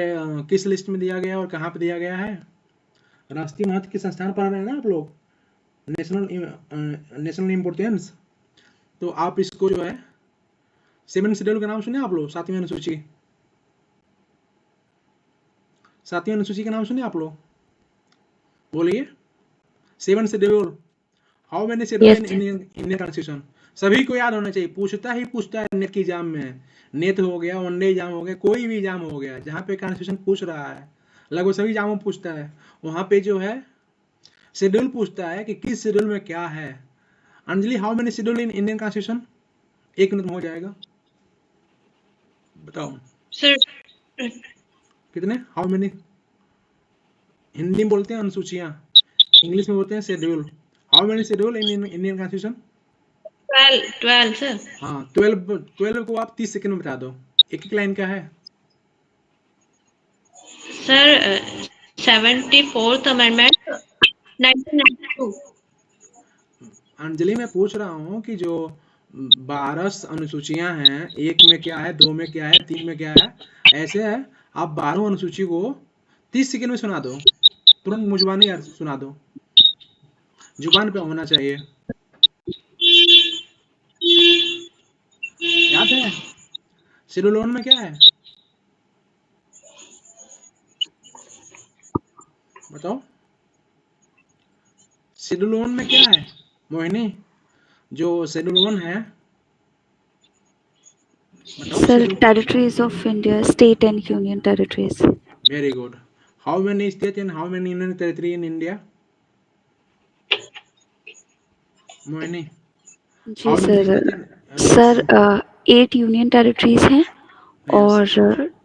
किस लिस्ट में दिया गया है और कहाँ पे दिया गया है? राष्ट्रीय महत्व के संस्थान पढ़ रहे हैं ना आप लोग, नेशनल इंपोर्टेंस। तो आप इसको जो है 7 शेड्यूल का नाम सुने आप लोग? 7वीं अनुसूची का नाम सुने आप लोग? बोलिए 7 schedule. How many schedule in Indian constitution? सभी को याद होना चाहिए, पूछता है नेट की एग्जाम में। नेट हो गया, वनडे एग्जाम हो गया, कोई भी एग्जाम हो गया जहाँ पे कॉन्स्टिट्यूशन पूछ रहा है, लगभग सभी एग्जामों में पूछता है, वहाँ पे जो है शेड्यूल पूछता है कि किस शेड्यूल में क्या है। Anjali how many schedule in Indian constitution? 1 minute में हो जाएगा, बताओ सर कितने? How many? हिंदी में बोलते हैं अनुसूचियां, इंग्लिश में बोलते हैं schedule. How many schedule in Indian constitution? 12 sir. हाँ 12 को आप 30 सेकंड में बता दो। एक लाइन का है सर 74th अमेंडमेंट 1992। अंजलि, मैं पूछ रहा हूँ कि जो 12 अनुसूचियां हैं, एक में क्या है, दो में क्या है, तीन में क्या है, ऐसे है। आप 12 अनुसूची को 30 सेकंड में सुना दो, तुरंत मुजबानी सुना दो, जुबान पे होना चाहिए। याद है शेड्यूल 1 में क्या है, बताओ। शेड्यूल 1 में क्या है मोहिनी, जो शेड्यूल 1 है, बताओ। Sir, schedule, territories of India, state and union territories. Very good. How many state and how many union territory in India, Mohini? Ji how many sir. State sir 8 union territories हैं और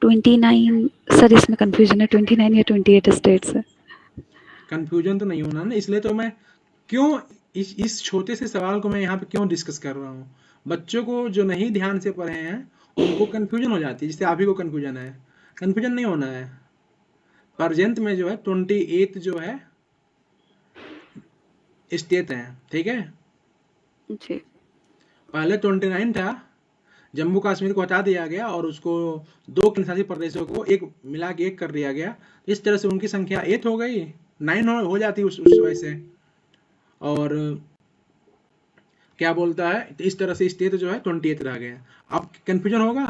29, सर इसमें confusion है, 29 या 28 states है। Confusion तो नहीं होना ना, इसलिए तो मैं क्यों इस छोटे से सवाल को मैं यहाँ पे क्यों डिस्कस कर रहा हूँ। बच्चों को जो नहीं ध्यान से पढ़े हैं उनको कंफ्यूजन हो जाती है, जिससे आप ही को कंफ्यूजन है। कंफ्यूजन नहीं होना है। प्रेजेंट में जो है 28 जो है स्टेट हैं, ठीक है। जी पहले 29 था, जम्मू कश्मीर को हटा दिया गया और उसको 2 केंद्रशासित प्रदेशों को एक मिला के एक कर दिया गया। इस तरह से उनकी संख्या 8 हो गई, 9 हो जाती उस वजह से। और क्या बोलता है, तो इस तरह से स्टेट जो है 28 रह गया। अब कंफ्यूजन होगा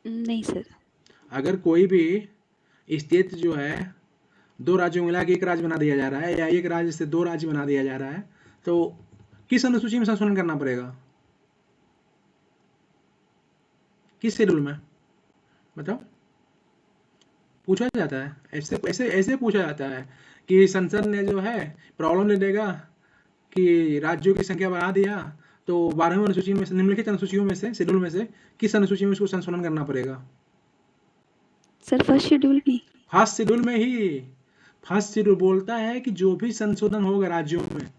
नहीं सर। अगर कोई भी स्टेट जो है 2 राज्यों मिला के एक राज्य बना दिया जा रहा है, या एक राज्य से 2 राज्य बना दिया जा रहा है, तो किस अनुसूची में संशोधन करना पड़ेगा, किस शेड्यूल में, बताओ। पूछा जाता है, ऐसे ऐसे ऐसे पूछा जाता है कि संसद ने जो है प्रॉब्लम ले लेगा कि राज्यों की संख्या बढ़ा दिया, तो 12वीं अनुसूची में से, निम्नलिखित अनुसूचियों में से, शेड्यूल में से किस अनुसूची में उसको संशोधन करना पड़ेगा? सर फर्स्ट शेड्यूल में। फर्स्ट शेड्यूल में ही। फर्स्ट शेड्यूल बोलता है कि जो भी संशोधन होगा राज्यों में,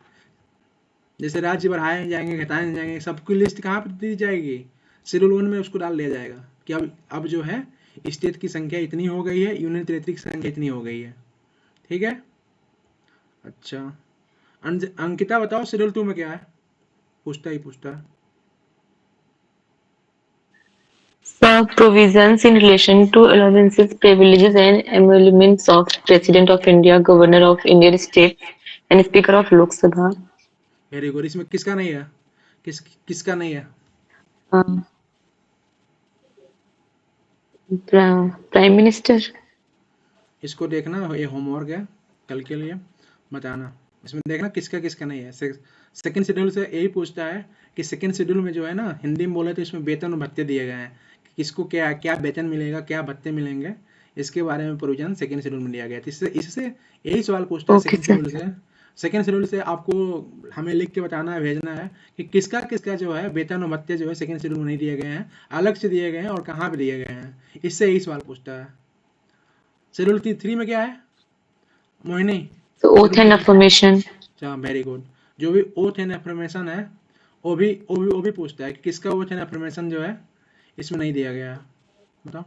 जैसे राज्य बढ़ाए जाएंगे, घटाए जाएंगे, सबकी लिस्ट कहाँ पर दी जाएगी? शेड्यूल 1 में उसको डाल दिया जाएगा कि अब जो है स्टेट की संख्या इतनी हो गई है, यूनियन टेरिटरी की संख्या इतनी हो गई है, ठीक है। अच्छा अंकिता बताओ शेड्यूल 2 में क्या है, पूछता है। Some provisions in relation to allowances, privileges, and emoluments of President of India, Governor of Indian States, and Speaker of Lok Sabha. Very good. इसमें किसका नहीं है, किसका नहीं है? Prime minister. इसको देखना, ये होमवर्क है कल के लिए, बताना। इसमें देखना किसका नहीं है। सेकंड शेड्यूल से यही पूछता है कि सेकंड शेड्यूल में जो है ना, हिंदी में बोले तो इसमें वेतन और भत्ते दिए गए हैं, किसको क्या क्या वेतन मिलेगा, क्या भत्ते मिलेंगे, इसके बारे में प्रोविजन सेकंड शेड्यूल में दिया गया है। इससे यही सवाल पूछता है सेकंड शेड्यूल से। सेकंड शेड्यूल से आपको हमें लिख के बताना है, भेजना है कि किसका जो है वेतन और भत्ते जो है सेकंड शेड्यूल में नहीं दिए गए हैं, अलग से दिए गए हैं और कहाँ पे दिए गए हैं। इससे यही सवाल पूछता है। शेड्यूल 3 में क्या है मोहिनी? Oath and affirmation. अच्छा वेरी गुड। जो भी ओथ एंड अफर्मेशन है वो भी पूछता है कि किसका ओथ एंड अफर्मेशन जो है इसमें नहीं दिया गया है, बताओ।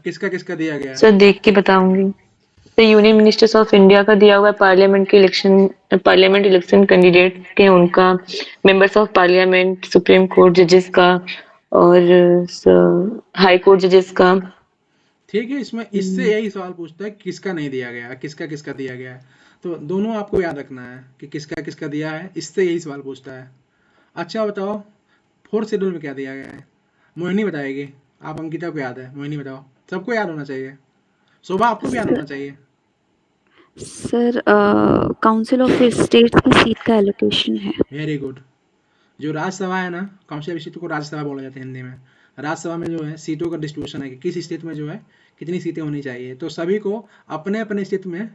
किसका दिया गया है? सर देख के बताऊंगी। तो यूनियन मिनिस्टर्स ऑफ इंडिया का दिया हुआ है, पार्लियामेंट इलेक्शन कैंडिडेट के, उनका, members of parliament, supreme court जजेस का, और हाई कोर्ट जजेस का। ठीक है, इससे यही सवाल पूछता है किसका नहीं दिया गया, किसका दिया गया है। तो दोनों आपको याद रखना है कि किसका दिया है, इससे यही सवाल पूछता है। अच्छा बताओ फोर्थ शेड्यूल में क्या दिया गया है, मोहिनी बताएगी। आप अंकिता को याद है, मोहिनी बताओ। सबको याद होना चाहिए, शोभा आपको भी याद होना चाहिए। सर काउंसिल ऑफ स्टेट्स की सीट का एलोकेशन है। Very good. जो राज्यसभा है ना, काउंसिल ऑफ स्टेट को राज्यसभा बोला जाता है हिंदी में। राज्यसभा में जो है सीटों का डिस्ट्रीब्यूशन है कि किस स्टेट में जो है कितनी सीटें होनी चाहिए। तो सभी को अपने अपने स्टेट में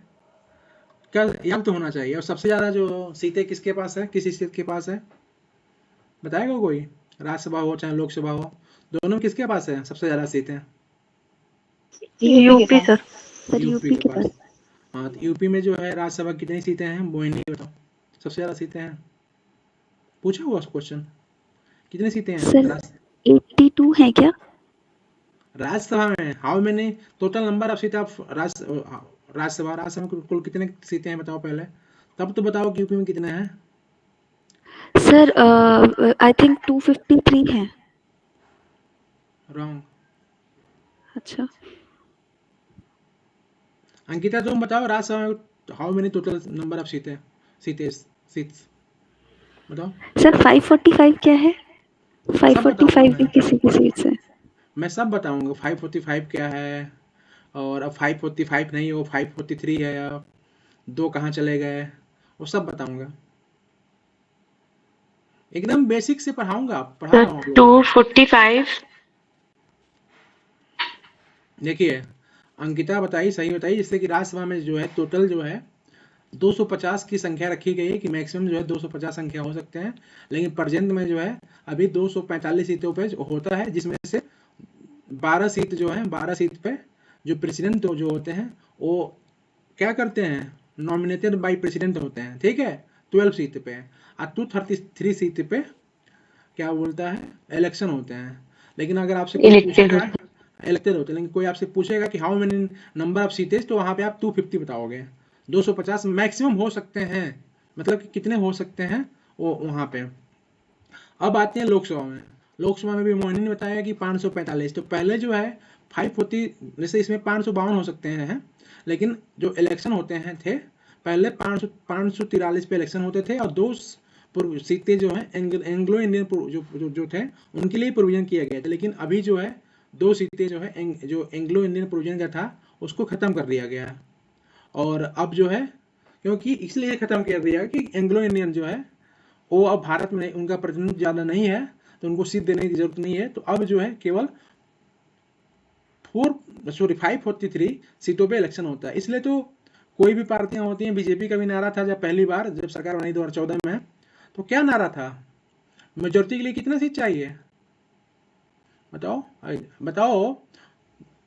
क्या याद तो होना चाहिए। और सबसे ज़्यादा जो सीटें किसके पास है, किस स्टेट के पास है, बताएगा कोई? राज्यसभा हो चाहे लोकसभा हो, दोनों में किसके पास है सबसे ज़्यादा सीटें? UP sir. सर यूपी के पास। हाँ, तो यूपी में जो है राज्यसभा कितनी सीटें हैं, मोहिनी बताओ। सबसे ज़्यादा सीटें हैं पूछा हुआ क्वेश्चन, कितनी सीटें हैं सर 82 है क्या? राज्यसभा में? How many total number of seat of Rajya Sabha में कुल कितने सीटें हैं बताओ पहले, तब तो बताओ कि यूपी में कितने हैं। सर आई थिंक 253 है। रॉन्ग। अच्छा अंकिता तुम बताओ राज्यसभा में how many total number of seats बताओ। सर 545 क्या है? सब बताऊंगा 545 भी मैं, किसी की सीट से। मैं सब बताऊंगा 545 क्या है, और अब 545 नहीं वो 543 है, या दो कहाँ चले गए, वो सब बताऊंगा। एकदम बेसिक से पढ़ा सर रहा हूँ आप लोगों को। 245 देखिए अंकिता बताइए, सही बताइए, जिससे कि राज्यसभा में जो है टोटल जो है 250 की संख्या रखी गई है कि मैक्सिमम जो है 250 संख्या हो सकते हैं, लेकिन प्रेजेंट में जो है अभी 245 सीटों पे होता है, जिसमें से 12 सीट जो है 12 सीट पे जो प्रेसिडेंट जो होते हैं वो क्या करते हैं, नॉमिनेटेड बाय प्रेसिडेंट होते हैं, ठीक है। 12 सीट पे और 233 सीट पे क्या बोलता है, इलेक्शन होते हैं। लेकिन अगर आपसे कोई इलेक्टेड पूछेगा, होते इलेक्टेड होते हैं, लेकिन कोई आपसे पूछेगा कि हाउ मेनी नंबर ऑफ सीटेज, तो वहां पे आप 250 बताओगे। 250 मैक्सिमम हो सकते हैं, मतलब कि कितने हो सकते हैं वो वहां पे। अब आते हैं लोकसभा में। लोकसभा में भी मोहिनी ने बताया कि 545, तो पहले जो है 540, जैसे इसमें 552 हो सकते हैं, लेकिन जो इलेक्शन होते हैं थे पहले 543 पे इलेक्शन होते थे, और दो सीटें जो है एंग्लो इंडियन जो थे उनके लिए प्रोविजन किया गया था, लेकिन अभी जो है 2 सीटें जो है जो एंग्लो इंडियन प्रोविजन का था उसको खत्म कर दिया गया। और अब जो है क्योंकि इसलिए खत्म कर दिया कि एंग्लो इंडियन जो है वो अब भारत में उनका प्रतिनिधित्व ज़्यादा नहीं है, तो उनको सीट देने की जरूरत नहीं है, तो अब जो है केवल 543 सीटों पे इलेक्शन होता है। इसलिए तो कोई भी पार्टियां होती हैं, बीजेपी का भी नारा था जब पहली बार जब सरकार बनी 2014 में, तो क्या नारा था, मेजोरिटी के लिए कितना सीट चाहिए बताओ, बताओ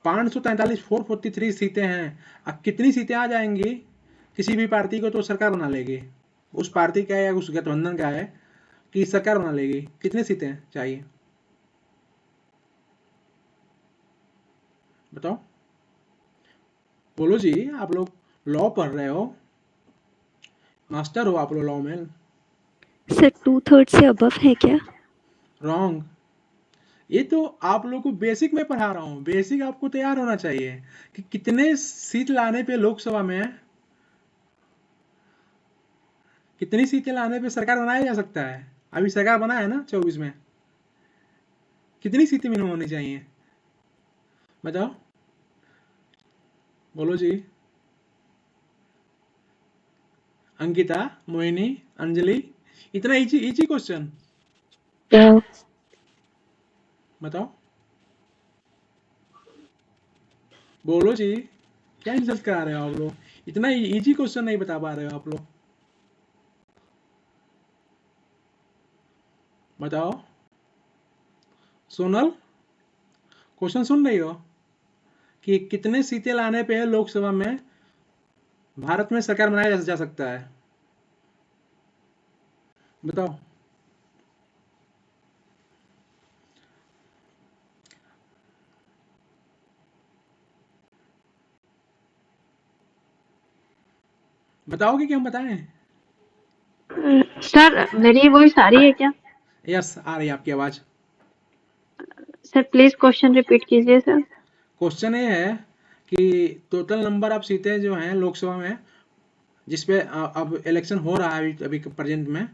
543 443 सीटें हैं, अब कितनी सीटें आ जाएंगी किसी भी पार्टी को तो सरकार बना लेगी, उस पार्टी का या उस गठबंधन का है कि सरकार बना लेगी, कितनी सीटें चाहिए बताओ, बोलो जी। आप लोग लॉ पढ़ रहे हो, मास्टर हो आप लोग लॉ में। सर 2/3 से अबव है क्या? रॉन्ग। ये तो आप लोग को बेसिक में पढ़ा रहा हूँ, बेसिक आपको तैयार होना चाहिए कि कितने सीट लाने पे लोकसभा में, कितनी सीटें लाने पे सरकार बनाया जा सकता है। अभी सरकार बना है ना 24 में, कितनी सीटें मिनिमम होनी चाहिए बताओ, बोलो जी। अंकिता, मोहिनी, अंजलि, इतना इजी क्वेश्चन बताओ, बोलो जी। क्या इंसल्ट करा रहे हो आप लोग, इतना इजी क्वेश्चन नहीं बता पा रहे हो आप लोग, बताओ। सोनल क्वेश्चन सुन रही हो कि कितने सीटें लाने पे लोकसभा में भारत में सरकार बनाया जा सकता है बताओ। बताओगे कि हम बताएं? सर मेरी वॉइस आ रही है क्या? यस आ रही है आपकी आवाज। सर प्लीज क्वेश्चन रिपीट कीजिए सर। क्वेश्चन ये है कि टोटल नंबर ऑफ सीटें जो हैं लोकसभा में जिसपे अब इलेक्शन हो रहा है अभी प्रेजेंट में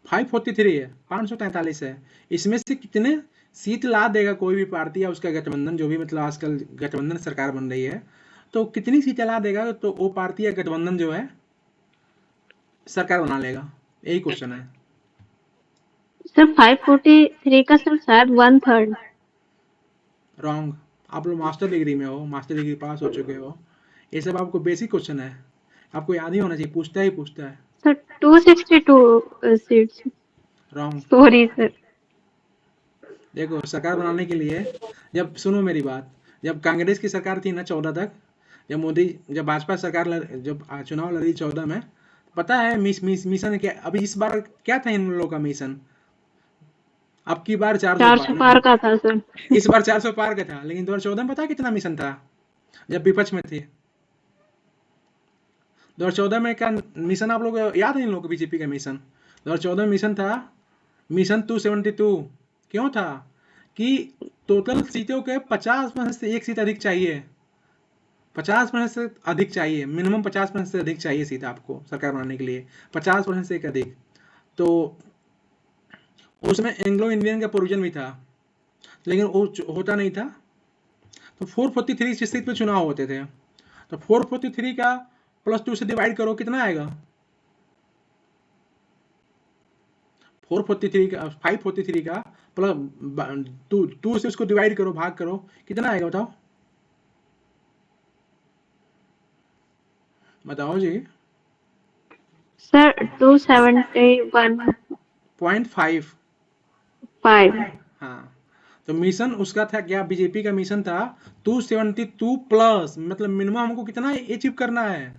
543 है, 543 है, इसमें से कितने सीट ला देगा कोई भी पार्टी या उसका गठबंधन, जो भी मतलब आजकल गठबंधन सरकार बन रही है, तो कितनी सीटें ला देगा तो वो पार्टी या गठबंधन जो है सरकार बना लेगा, यही क्वेश्चन है। सर 543 का सर शायद 1/3। रॉन्ग। आप लोग मास्टर डिग्री में हो, मास्टर डिग्री पास हो चुके हो, ये सब आपको बेसिक क्वेश्चन है, आपको याद ही होना चाहिए, पूछता ही पूछता है। Sir 262 seats. Wrong. Sorry sir. देखो सरकार बनाने के लिए, जब सुनो मेरी बात, जब कांग्रेस की सरकार थी ना 14 तक, जब भाजपा सरकार जब चुनाव लड़ी 14 में, पता है मिशन क्या अभी इस बार क्या था इन लोगों का मिशन? अब की बार 400 400 पार का था सर। इस बार 400 पार का था, लेकिन 2014 में पता है कितना मिशन था जब विपक्ष में थे? 2014 में क्या मिशन आप लोग याद है इन लोगों को? बीजेपी का मिशन 2014 में मिशन था मिशन 272। क्यों था? कि टोटल सीटों के 50% से एक सीट अधिक चाहिए, 50% से अधिक चाहिए, मिनिमम 50% से अधिक चाहिए सीट आपको सरकार बनाने के लिए, 50% से एक अधिक। तो उसमें एंग्लो इंडियन का प्रोविजन भी था, लेकिन वो होता नहीं था। तो 443 सीट पे चुनाव होते थे, तो 443 का +2 से डिवाइड करो, कितना आएगा? 443 का 543 का प्लस 2 से उसको डिवाइड करो, भाग करो, कितना आएगा बताओ? बताओ जी। सर 271.5। 0.5। हाँ, तो मिशन उसका था क्या? बीजेपी का मिशन था 272 प्लस, मतलब मिनिमम हमको कितना अचीव करना है?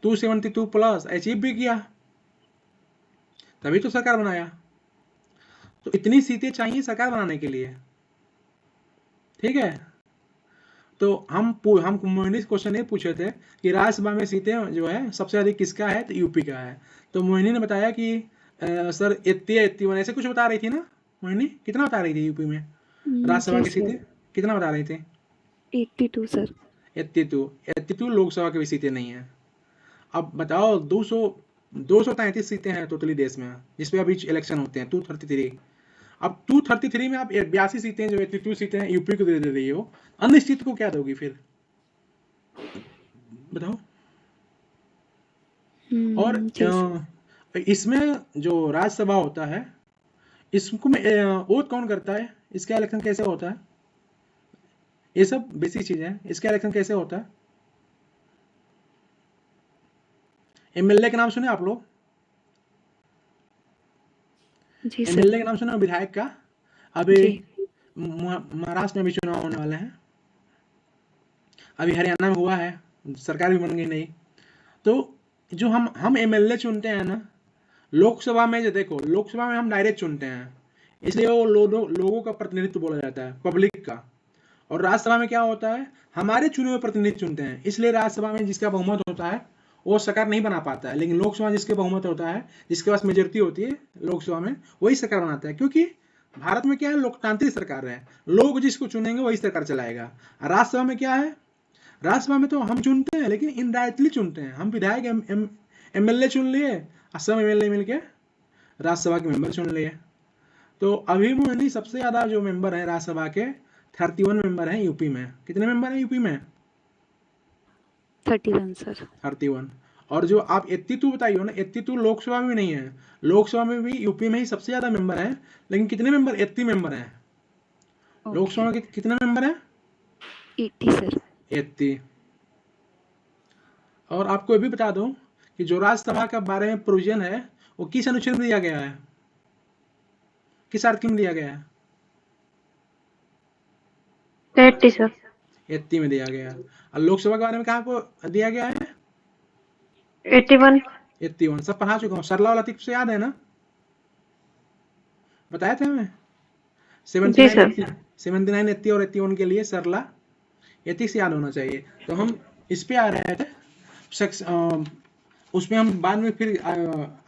272 प्लस। अचीव भी किया, तभी तो सरकार बनाया। तो इतनी सीटें चाहिए सरकार बनाने के लिए, ठीक है? तो हम मोहिनी क्वेश्चन ये पूछे थे कि राज्यसभा में सीटें जो है सबसे अधिक किसका है, तो यूपी का है। तो मोहिनी ने बताया कि सर 81 ऐसे कुछ बता रही थी ना मोहिनी? कितना बता रही थी यूपी में राज्यसभा की सीटें? कितना बता रही थी? 82 सर। 82 लोकसभा की भी सीटें नहीं है। अब बताओ 233 सीटें हैं टोटली देश में, जिसपे अभी इलेक्शन होते हैं 233। अब 233 में आप 82 सीटें जो 82 सीटें यूपी को दे रही हो, अन्य सीट को क्या दोगी फिर बताओ? और इसमें जो राज्यसभा होता है, इसको में वोट कौन करता है? इसका इलेक्शन कैसे होता है? ये सब बेसिक चीज है। इसका इलेक्शन कैसे होता है? एमएलए का नाम सुने आप लोग? एमएलए का नाम सुना, विधायक का? अभी महाराष्ट्र में भी चुनाव होने वाले हैं, अभी हरियाणा में हुआ है, सरकार भी बन गई नहीं। तो जो हम एमएलए चुनते हैं ना, लोकसभा में जो देखो, लोकसभा में हम डायरेक्ट चुनते हैं, इसलिए वो लोगों का प्रतिनिधित्व बोला जाता है, पब्लिक का। और राज्यसभा में क्या होता है, हमारे चुने हुए प्रतिनिधि चुनते हैं, इसलिए राज्यसभा में जिसका बहुमत होता है वो सरकार नहीं बना पाता है। लेकिन लोकसभा जिसके बहुमत होता है, जिसके पास मेजोरिटी होती है लोकसभा में, वही सरकार बनाता है। क्योंकि भारत में क्या है, लोकतांत्रिक सरकार है, लोग जिसको चुनेंगे वही सरकार चलाएगा। राज्यसभा में क्या है, राज्यसभा में तो हम चुनते हैं लेकिन इनडायरेक्टली चुनते हैं। हम विधायक एमएलए चुन लिए, असम एमएलए मिलके राज्यसभा के मेंबर चुन लिए। तो अभी मोहिनी सबसे ज्यादा जो मेंबर है राज्यसभा के, 31 मेंबर हैं यूपी में। कितने मेंबर हैं यूपी में? 31 सर। 31। और जो आप 82 बताइए ना, 82 लोकसभा में नहीं है, लोकसभा में भी यूपी में ही सबसे ज्यादा मेंबर है। लेकिन कितने मेंबर? 80 मेंबर हैं। लोकसभा में कितने मेंबर हैं? 80 सर। 80। और आपको ये भी बता दूं कि जो राज्यसभा के बारे में प्रोविजन है, वो किस अनुच्छेद में दिया गया है, किस आर्टिकल में दिया गया है? 80 सर। 80 में दिया गया है। और लोकसभा के बारे में कहाँ को दिया गया है? 81। 81 सब पढ़ा चुका हूँ, सरला वाला टिप्स से याद है ना, बताए थे हमें? 79, 80 और 81 के लिए सरला 80 से याद होना चाहिए। तो हम इस पे आ रहे थे, उसमें हम बाद में फिर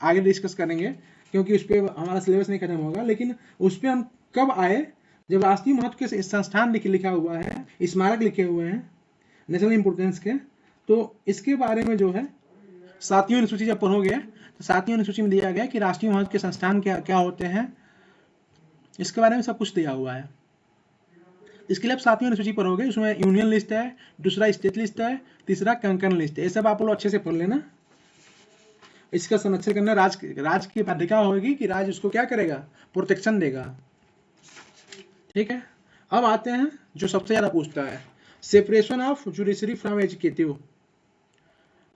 आगे डिस्कस करेंगे, क्योंकि उस पर हमारा सिलेबस नहीं खत्म होगा। लेकिन उस पर हम कब आए, जब राष्ट्रीय महत्व के संस्थान लिखा हुआ है, स्मारक लिखे हुए हैं नेशनल इंपोर्टेंस के, तो इसके बारे में जो है 7वीं अनुसूची जब पढ़ोगे, तो 7वीं अनुसूची में दिया गया कि राष्ट्रीय महत्व के संस्थान क्या क्या होते हैं, इसके बारे में सब कुछ दिया हुआ है। इसके लिए आप 7वीं अनुसूची पढ़ोगे, उसमें यूनियन लिस्ट है, दूसरा स्टेट लिस्ट है, तीसरा कंकर्न लिस्ट है। ये सब आप लोग अच्छे से पढ़ लेना, इसका संरक्षण करना राज्य की बाध्यता होगी कि राज्य उसको क्या करेगा, प्रोटेक्शन देगा। ठीक है, अब आते हैं जो सबसे ज्यादा पूछता है, separation of judiciary from executive.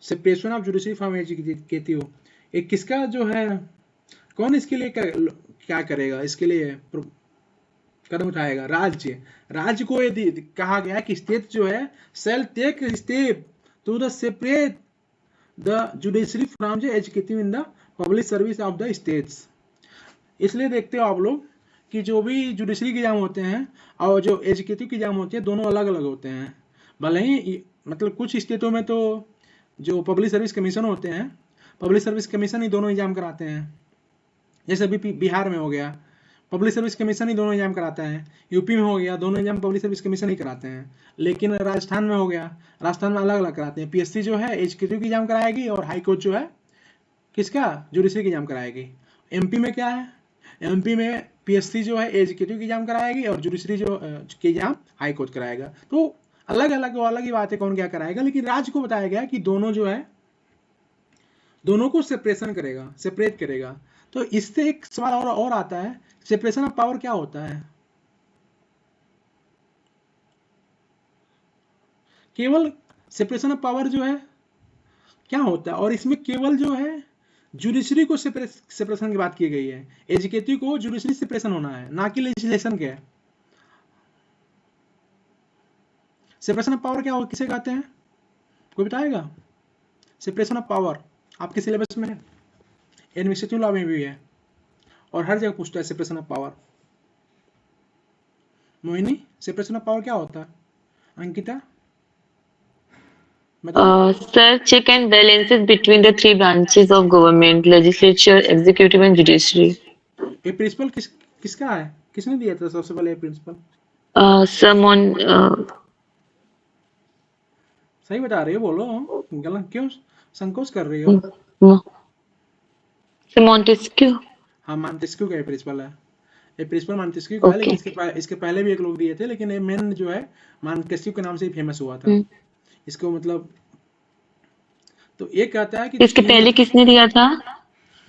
Separation of judiciary from executive एक किसका जो है, कौन इसके लिए क्या करेगा, इसके लिए कदम उठाएगा? राज्य को यदि कहा गया कि स्टेट जो है shall take step to the separate the judiciary from the executive in the public service of the states. इसलिए देखते हो आप लोग कि जो भी जुडिशरी के एग्जाम होते हैं और जो एग्जीक्यूटिव के एग्जाम होते हैं दोनों अलग अलग होते हैं। भले ही मतलब कुछ स्टेटों में तो जो पब्लिक सर्विस कमीशन होते हैं, पब्लिक सर्विस कमीशन ही दोनों एग्जाम कराते हैं। जैसे अभी बिहार में हो गया, पब्लिक सर्विस कमीशन ही दोनों एग्जाम कराता है। यूपी में हो गया, दोनों एग्जाम पब्लिक सर्विस कमीशन ही कराते हैं। लेकिन राजस्थान में हो गया, राजस्थान में अलग अलग कराते हैं। पीएससी जो है एग्जीक्यूटिव की एग्जाम कराएगी और हाई कोर्ट जो है किसका, जुडिशरी की एग्जाम कराएगी। एमपी में क्या है, एमपी में पीएससी जो है एग्जीक्यूटिव की एग्जाम कराएगी और जुडिशरी जो की एग्जाम हाई कोर्ट कराएगा। तो अलग अलग ही बात है कौन क्या कराएगा, लेकिन राज्य को बताया गया कि दोनों जो है दोनों को सेपरेशन करेगा, सेपरेट करेगा। तो इससे एक सवाल और आता है, सेपरेशन ऑफ पावर क्या होता है। केवल सेपरेशन ऑफ पावर जो है क्या होता है, और इसमें केवल जो है जुडिशरी को सेपरेशन की बात की गई है। एग्जीक्यूटिव को जुडिशरी सेपरेशन होना है, ना कि लेजिस्लेशन के। सेपरेशन ऑफ पावर क्या हो, किसे कहते हैं, कोई बताएगा। सेपरेशन ऑफ पावर आपके सिलेबस में है, एडमिनिस्ट्रेटिव लॉ में भी है और हर जगह पूछता है separation of power. Mohini, separation of power क्या होता है। Ankita Sir, check and balances between the three branches of government: legislature, executive, and judiciary. ये प्रिंसिपल किसका है, किसने दिया था सबसे पहले प्रिंसिपल। Someone, सही बता रही हो, बोलो, गलत क्यों संकोच कर रही हो। Montesquieu. हाँ, मॉन्टेस्क्यू का प्रिंसिपल है, ये प्रिंसिपल मॉन्टेस्क्यू का है। लेकिन इसके पहले भी एक लोग दिए थे, लेकिन ये मेन जो है मॉन्टेस्क्यू के नाम से ही फेमस हुआ था। इसको मतलब तो ये कहता है कि इसके पहले किसने दिया था।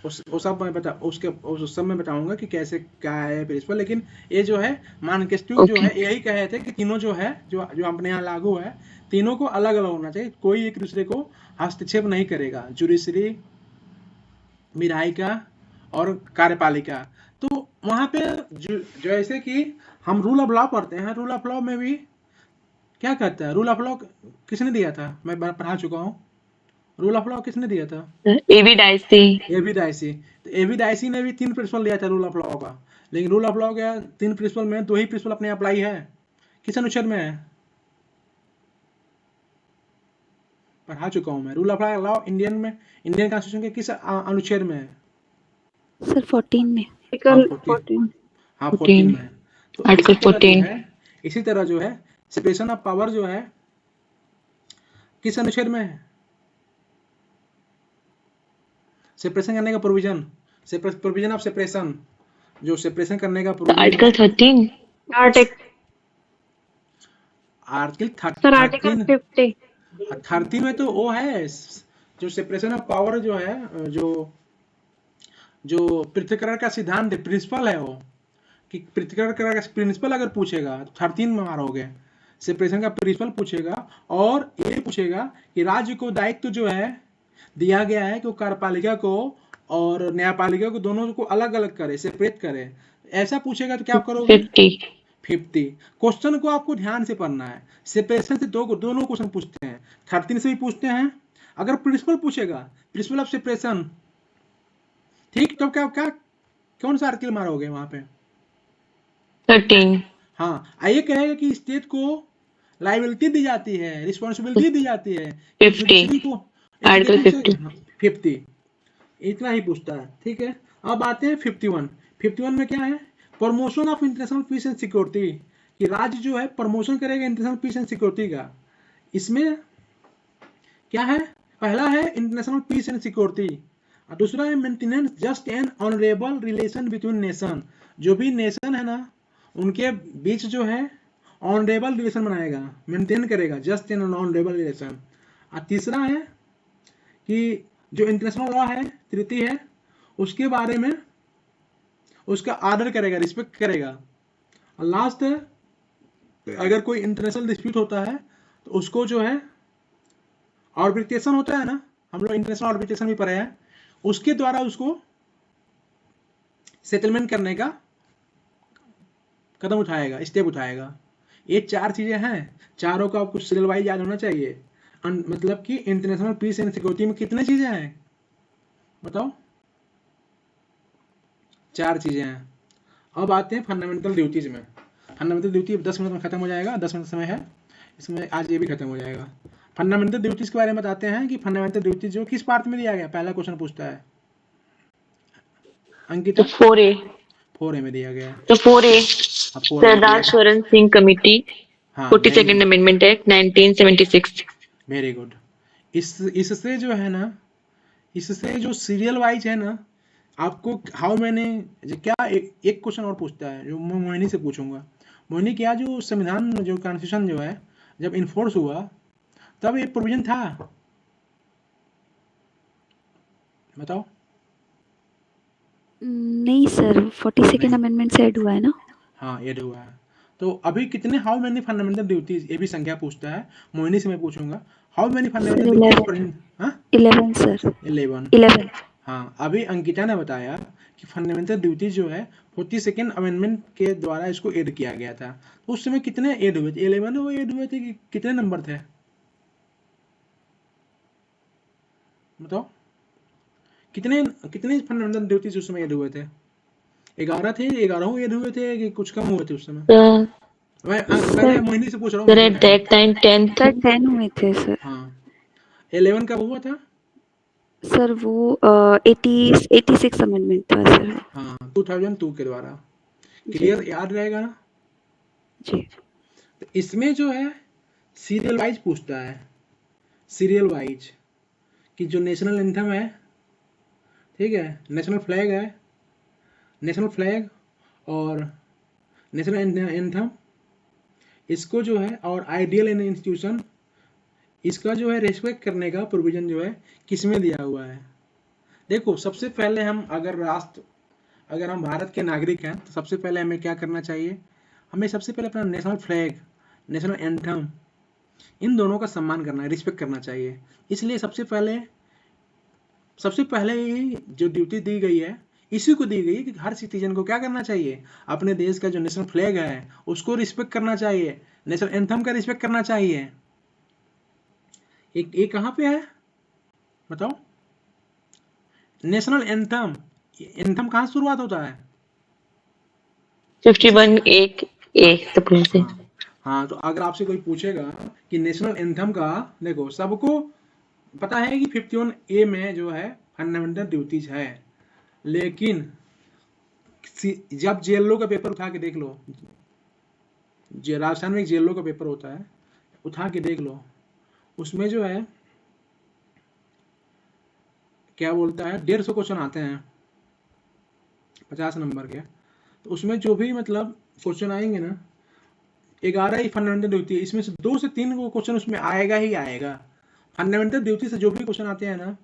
वो सब मैं उस सब मैं बताऊंगा कि कैसे क्या है प्रिंसिपल। लेकिन ये जो है मॉन्टेस्क्यू जो है यही कहे थे कि तीनों जो है जो अपने यहाँ लागू है, तीनों को अलग अलग होना चाहिए, कोई एक दूसरे को हस्तक्षेप नहीं करेगा। जुडिशरी, विधायिका और कार्यपालिका। तो वहां पे जैसे कि हम रूल ऑफ लॉ पढ़ते हैं, रूल ऑफ लॉ में भी क्या कहता है, रूल ऑफ लॉ किसने दिया था, मैं पढ़ा चुका हूँ। रूल ऑफ लॉ किसने दिया था, एबी डाइसी। तो एबी डाइसी ने भी 3 प्रिंसिपल दिया था रूल ऑफ लॉ का। लेकिन रूल ऑफ लॉ के 3 प्रिंसिपल में 2 ही प्रिंसिपल अपने अप्लाई है। किस अनुच्छेद में है, पढ़ा चुका हूं मैं। Rule of law Indian constitution के किस अनुच्छेद में है सर 14 में। हाँ 14 में। तो आर्टिकल 14। इसी तरह जो है सेपरेशन ऑफ पावर जो है किस अनुच्छेद में है, सेपरेशन करने का प्रोविजन, प्रोविजन ऑफ सेपरेशन, जो सेपरेशन करने का प्रोविजन, आर्टिकल 13। आर्टिकल 50। 13 में तो वो है जो सेपरेशन ऑफ पावर जो है, जो पृथक्करण का सिद्धांत प्रिंसिपल है, वो कि पृथक्करण का प्रिंसिपल अगर पूछेगा तो 13 में मारोगे। सेपरेशन का प्रिंसिपल पूछेगा और ये पूछेगा कि राज्य को दायित्व जो है दिया गया है कि वो कार्यपालिका को और न्यायपालिका को दोनों को अलग अलग करे, सेपरेट करे। ऐसा पूछेगा तो क्या करोगे, 50 क्वेश्चन को आपको ध्यान से पढ़ना है। सेपरेशन से दोनों क्वेश्चन पूछते हैं, 13 से भी पूछते हैं। अगर प्रिंसिपल पूछेगा, प्रिंसिपल ऑफ सेपरेशन, ठीक, तो क्या कौन सा आर्टिकल मारोगे वहां पे, 13। हाँ, ये कहेगा कि स्टेट को लायबिलिटी दी जाती है, रिस्पॉन्सिबिलिटी दी जाती है, 50 आर्टिकल 50 इतना ही पूछता है। ठीक है, अब आते हैं 51 में क्या है, promotion of international peace and security, कि राज्य जो है प्रमोशन करेगा इंटरनेशनल पीस एंड सिक्योरिटी का। इसमें क्या है, पहला है इंटरनेशनल पीस एंड सिक्योरिटी, और दूसरा है maintenance just and honourable relation between nation, जो भी नेशन है ना उनके बीच जो है ऑनरेबल रिलेशन बनाएगा, मेंटेन करेगा जस्ट एंड ऑनरेबल रिलेशन। और तीसरा है कि जो इंटरनेशनल लॉ है, तृतीय है, उसके बारे में उसका आदर करेगा, रिस्पेक्ट करेगा। और लास्ट है, अगर कोई इंटरनेशनल डिस्प्यूट होता है तो उसको जो है आर्बिट्रेशन होता है ना, हम लोग इंटरनेशनल आर्बिट्रेशन भी पढ़े हैं, उसके द्वारा उसको सेटलमेंट करने का कदम उठाएगा, स्टेप उठाएगा। ये 4 चीजें हैं, चारों का आपको सीरियल वाइज याद होना चाहिए। मतलब कि इंटरनेशनल पीस एंड सिक्योरिटी में कितने चीजें हैं बताओ? 4 चीजें हैं। अब आते हैं फंडामेंटल ड्यूटीज में। फंडामेंटल ड्यूटी 10 मिनट में खत्म हो जाएगा, 10 मिनट समय है इसमें, आज ये भी खत्म हो जाएगा। फंडामेंटल ड्यूटीज के बारे में बताते हैं कि फंडामेंटल ड्यूटीज जो किस पार्ट में दिया गया, पहला क्वेश्चन पूछता है अंकिता। तो 4A 4A में दिया गया है। तो 4A अब 4A में सरदार दिया- स्वरण सिंह कमेटी हाँ 42nd amendment act 1976। Very good. इससे जो है ना, इससे जो सीरियल वाइज है ना, आपको हाउ मैंने क्या एक क्वेश्चन और पूछता है जो मैं मोहिनी से पूछूंगा। मोहिनी, क्या जो संविधान जो कॉन्स्टिट्यूशन जो है जब इन्फोर्स हुआ तब एक प्रोविजन था, बताओ? नहीं सर, 42nd अमेंडमेंट से ऐड हुआ है ना। हाँ ऐड हुआ है। तो अभी कितने हाउ मेनी फंडामेंटल ड्यूटीज, ये भी संख्या पूछता है। मोहिनी से मैं पूछूंगा हाउ मेनी फंडामेंटल ड्यूटीज। हाँ 11 सर, 11। हाँ अभी अंकिता ने बताया कि फंडामेंटल ड्यूटीज जो है 42nd अमेंडमेंट के द्वारा इसको ऐड किया गया था। तो उस समय कितने ऐड हुए थे? 11 वो ऐड हुए थे कि कितने नंबर थे बताओ? कितने कितने फंडामेंटल ड्यूटीज उस समय ऐड हुए थे? 11 थे, 11 ऐड हुए थे कि कुछ कम हुए थे उस समय? मैं मोहिनी से पूछ रहा सर हूँ। एट दैट टाइम 10 सर 10 हुए थे सर। हाँ 11 कब हुआ था? सर वो 86 अमेंडमेंट था सर। हाँ 2002 के द्वारा। जी क्लियर, याद रहेगा ना? जी। तो इसमें जो है सीरियल वाइज पूछता है, सीरियल वाइज कि जो नेशनल एंथम है, ठीक है, नेशनल फ्लैग है, नेशनल फ्लैग और नेशनल एंथम, इसको जो है और आइडियल इन इंस्टीट्यूशन, इसका जो है रेस्पेक्ट करने का प्रोविजन जो है किसमें दिया हुआ है? देखो सबसे पहले हम अगर हम भारत के नागरिक हैं तो सबसे पहले हमें क्या करना चाहिए? हमें सबसे पहले अपना नेशनल फ्लैग, नेशनल एंथम, इन दोनों का सम्मान करना है, रिस्पेक्ट करना चाहिए। इसलिए सबसे पहले ये जो ड्यूटी दी गई है इसी को दी गई है कि हर सिटीजन को क्या करना चाहिए? अपने देश का जो नेशनल फ्लैग है उसको रिस्पेक्ट करना चाहिए, नेशनल एंथम का रिस्पेक्ट करना चाहिए। एक कहाँ पे है बताओ? नेशनल एंथम, एंथम कहाँ शुरुआत होता है? 51A तो पूछते। हाँ तो अगर आपसे कोई पूछेगा कि नेशनल एंथम का, देखो सबको पता है कि 51A में जो है फंडामेंटल ड्यूटीज है, लेकिन जब जेएलओ का पेपर उठा के देख लो, राजस्थान में एक जेएलओ का पेपर होता है, उठा के देख लो, उसमें जो है क्या बोलता है 150 क्वेश्चन आते हैं 50 नंबर के। तो उसमें जो भी मतलब क्वेश्चन आएंगे ना, 11 ही फंडामेंटल ड्यूटी है, इसमें से 2 से 3 को क्वेश्चन उसमें आएगा ही आएगा। फंडामेंटल ड्यूटी से जो भी क्वेश्चन आते हैं ना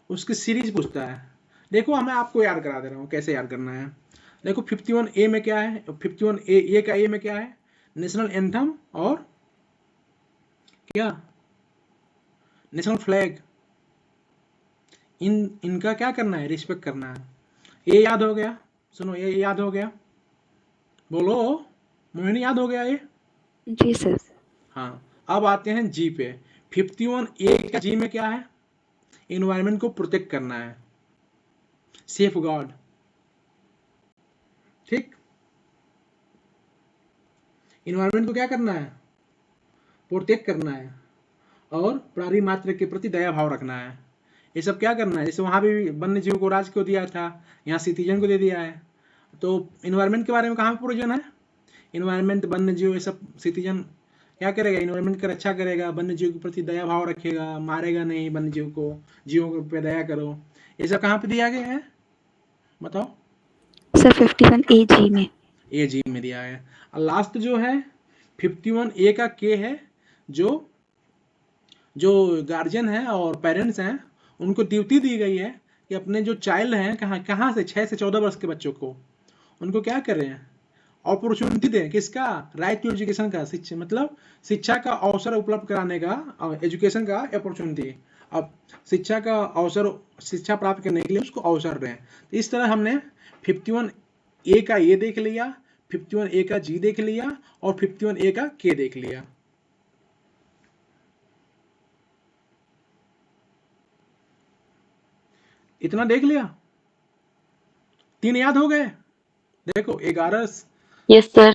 उसकी सीरीज पूछता है। देखो मैं आपको याद करा दे रहा हूँ कैसे याद करना है। देखो 51A में क्या है, 51A का ए में क्या है? नेशनल एंथम और क्या? National flag. इनका क्या करना है? रिस्पेक्ट करना है। ये याद हो गया? सुनो ये याद हो गया? बोलो मोहिनी, याद हो गया ये? जी सर। हाँ अब आते हैं जी पे। 51A का जी में क्या है? इन्वायरमेंट को प्रोटेक्ट करना है, सेफ गार्ड, ठीक। इन्वायरमेंट को क्या करना है? प्रोटेक्ट करना है और प्राणी मात्र के प्रति दया भाव रखना है। ये सब क्या करना है? जैसे वहां भी वन्य जीव को राज को दिया था, यहाँ सिटीजन को दे दिया है। तो इन्वायरमेंट के बारे में कहाँ पे प्रोविजन है? इन्वायरमेंट, वन्य जीव, ये सब सिटीजन क्या करेगा? इन्वायरमेंट का रक्षा करेगा, वन्य जीव के प्रति दया भाव रखेगा, मारेगा नहीं वन्य जीव को, जीवों पे दया करो। ये सब कहाँ पे दिया गया है बताओ? सर 51A जी में। ए जी में दिया है। और लास्ट जो है 51A का के है, जो गार्जियन है और पेरेंट्स हैं उनको ड्यूटी दी गई है कि अपने जो चाइल्ड हैं कहाँ से 6 से 14 वर्ष के बच्चों को उनको क्या कर रहे हैं? अपॉर्चुनिटी दें। किसका? राइट टू एजुकेशन का, शिक्षा मतलब शिक्षा का अवसर उपलब्ध कराने का, एजुकेशन का अपॉर्चुनिटी। अब शिक्षा का अवसर, शिक्षा प्राप्त करने के लिए उसको अवसर दें। तो इस तरह हमने 51A का ये देख लिया, 51A का जी देख लिया और 51A का के देख लिया। इतना देख लिया, 3 याद हो गए। देखो 11 यस सर।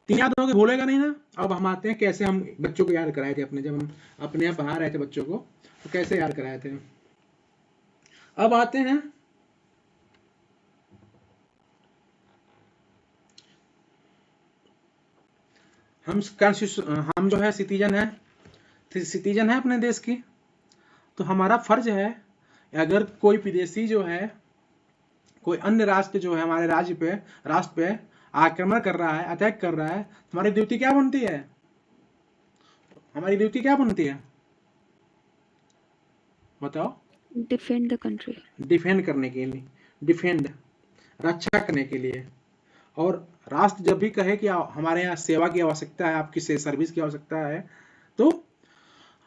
3 याद हो गए, भूलेगा नहीं ना। अब हम आते हैं कैसे हम बच्चों को याद कराए थे अपने, जब हम अपने यहाँ पढ़ा रहे थे बच्चों को तो कैसे याद कराए थे। अब आते हैं हम जो है सिटीजन है अपने देश की, तो हमारा फर्ज है अगर कोई विदेशी जो है, कोई अन्य राष्ट्र जो है हमारे राष्ट्र पे आक्रमण कर रहा है, अटैक कर रहा है, तो हमारी ड्यूटी क्या बनती है? हमारी ड्यूटी क्या बनती है बताओ? Defend the country. डिफेंड करने के लिए, डिफेंड रक्षा करने के लिए। और राष्ट्र जब भी कहे कि हमारे यहाँ सेवा की आवश्यकता है, आपकी सर्विस की आवश्यकता है, तो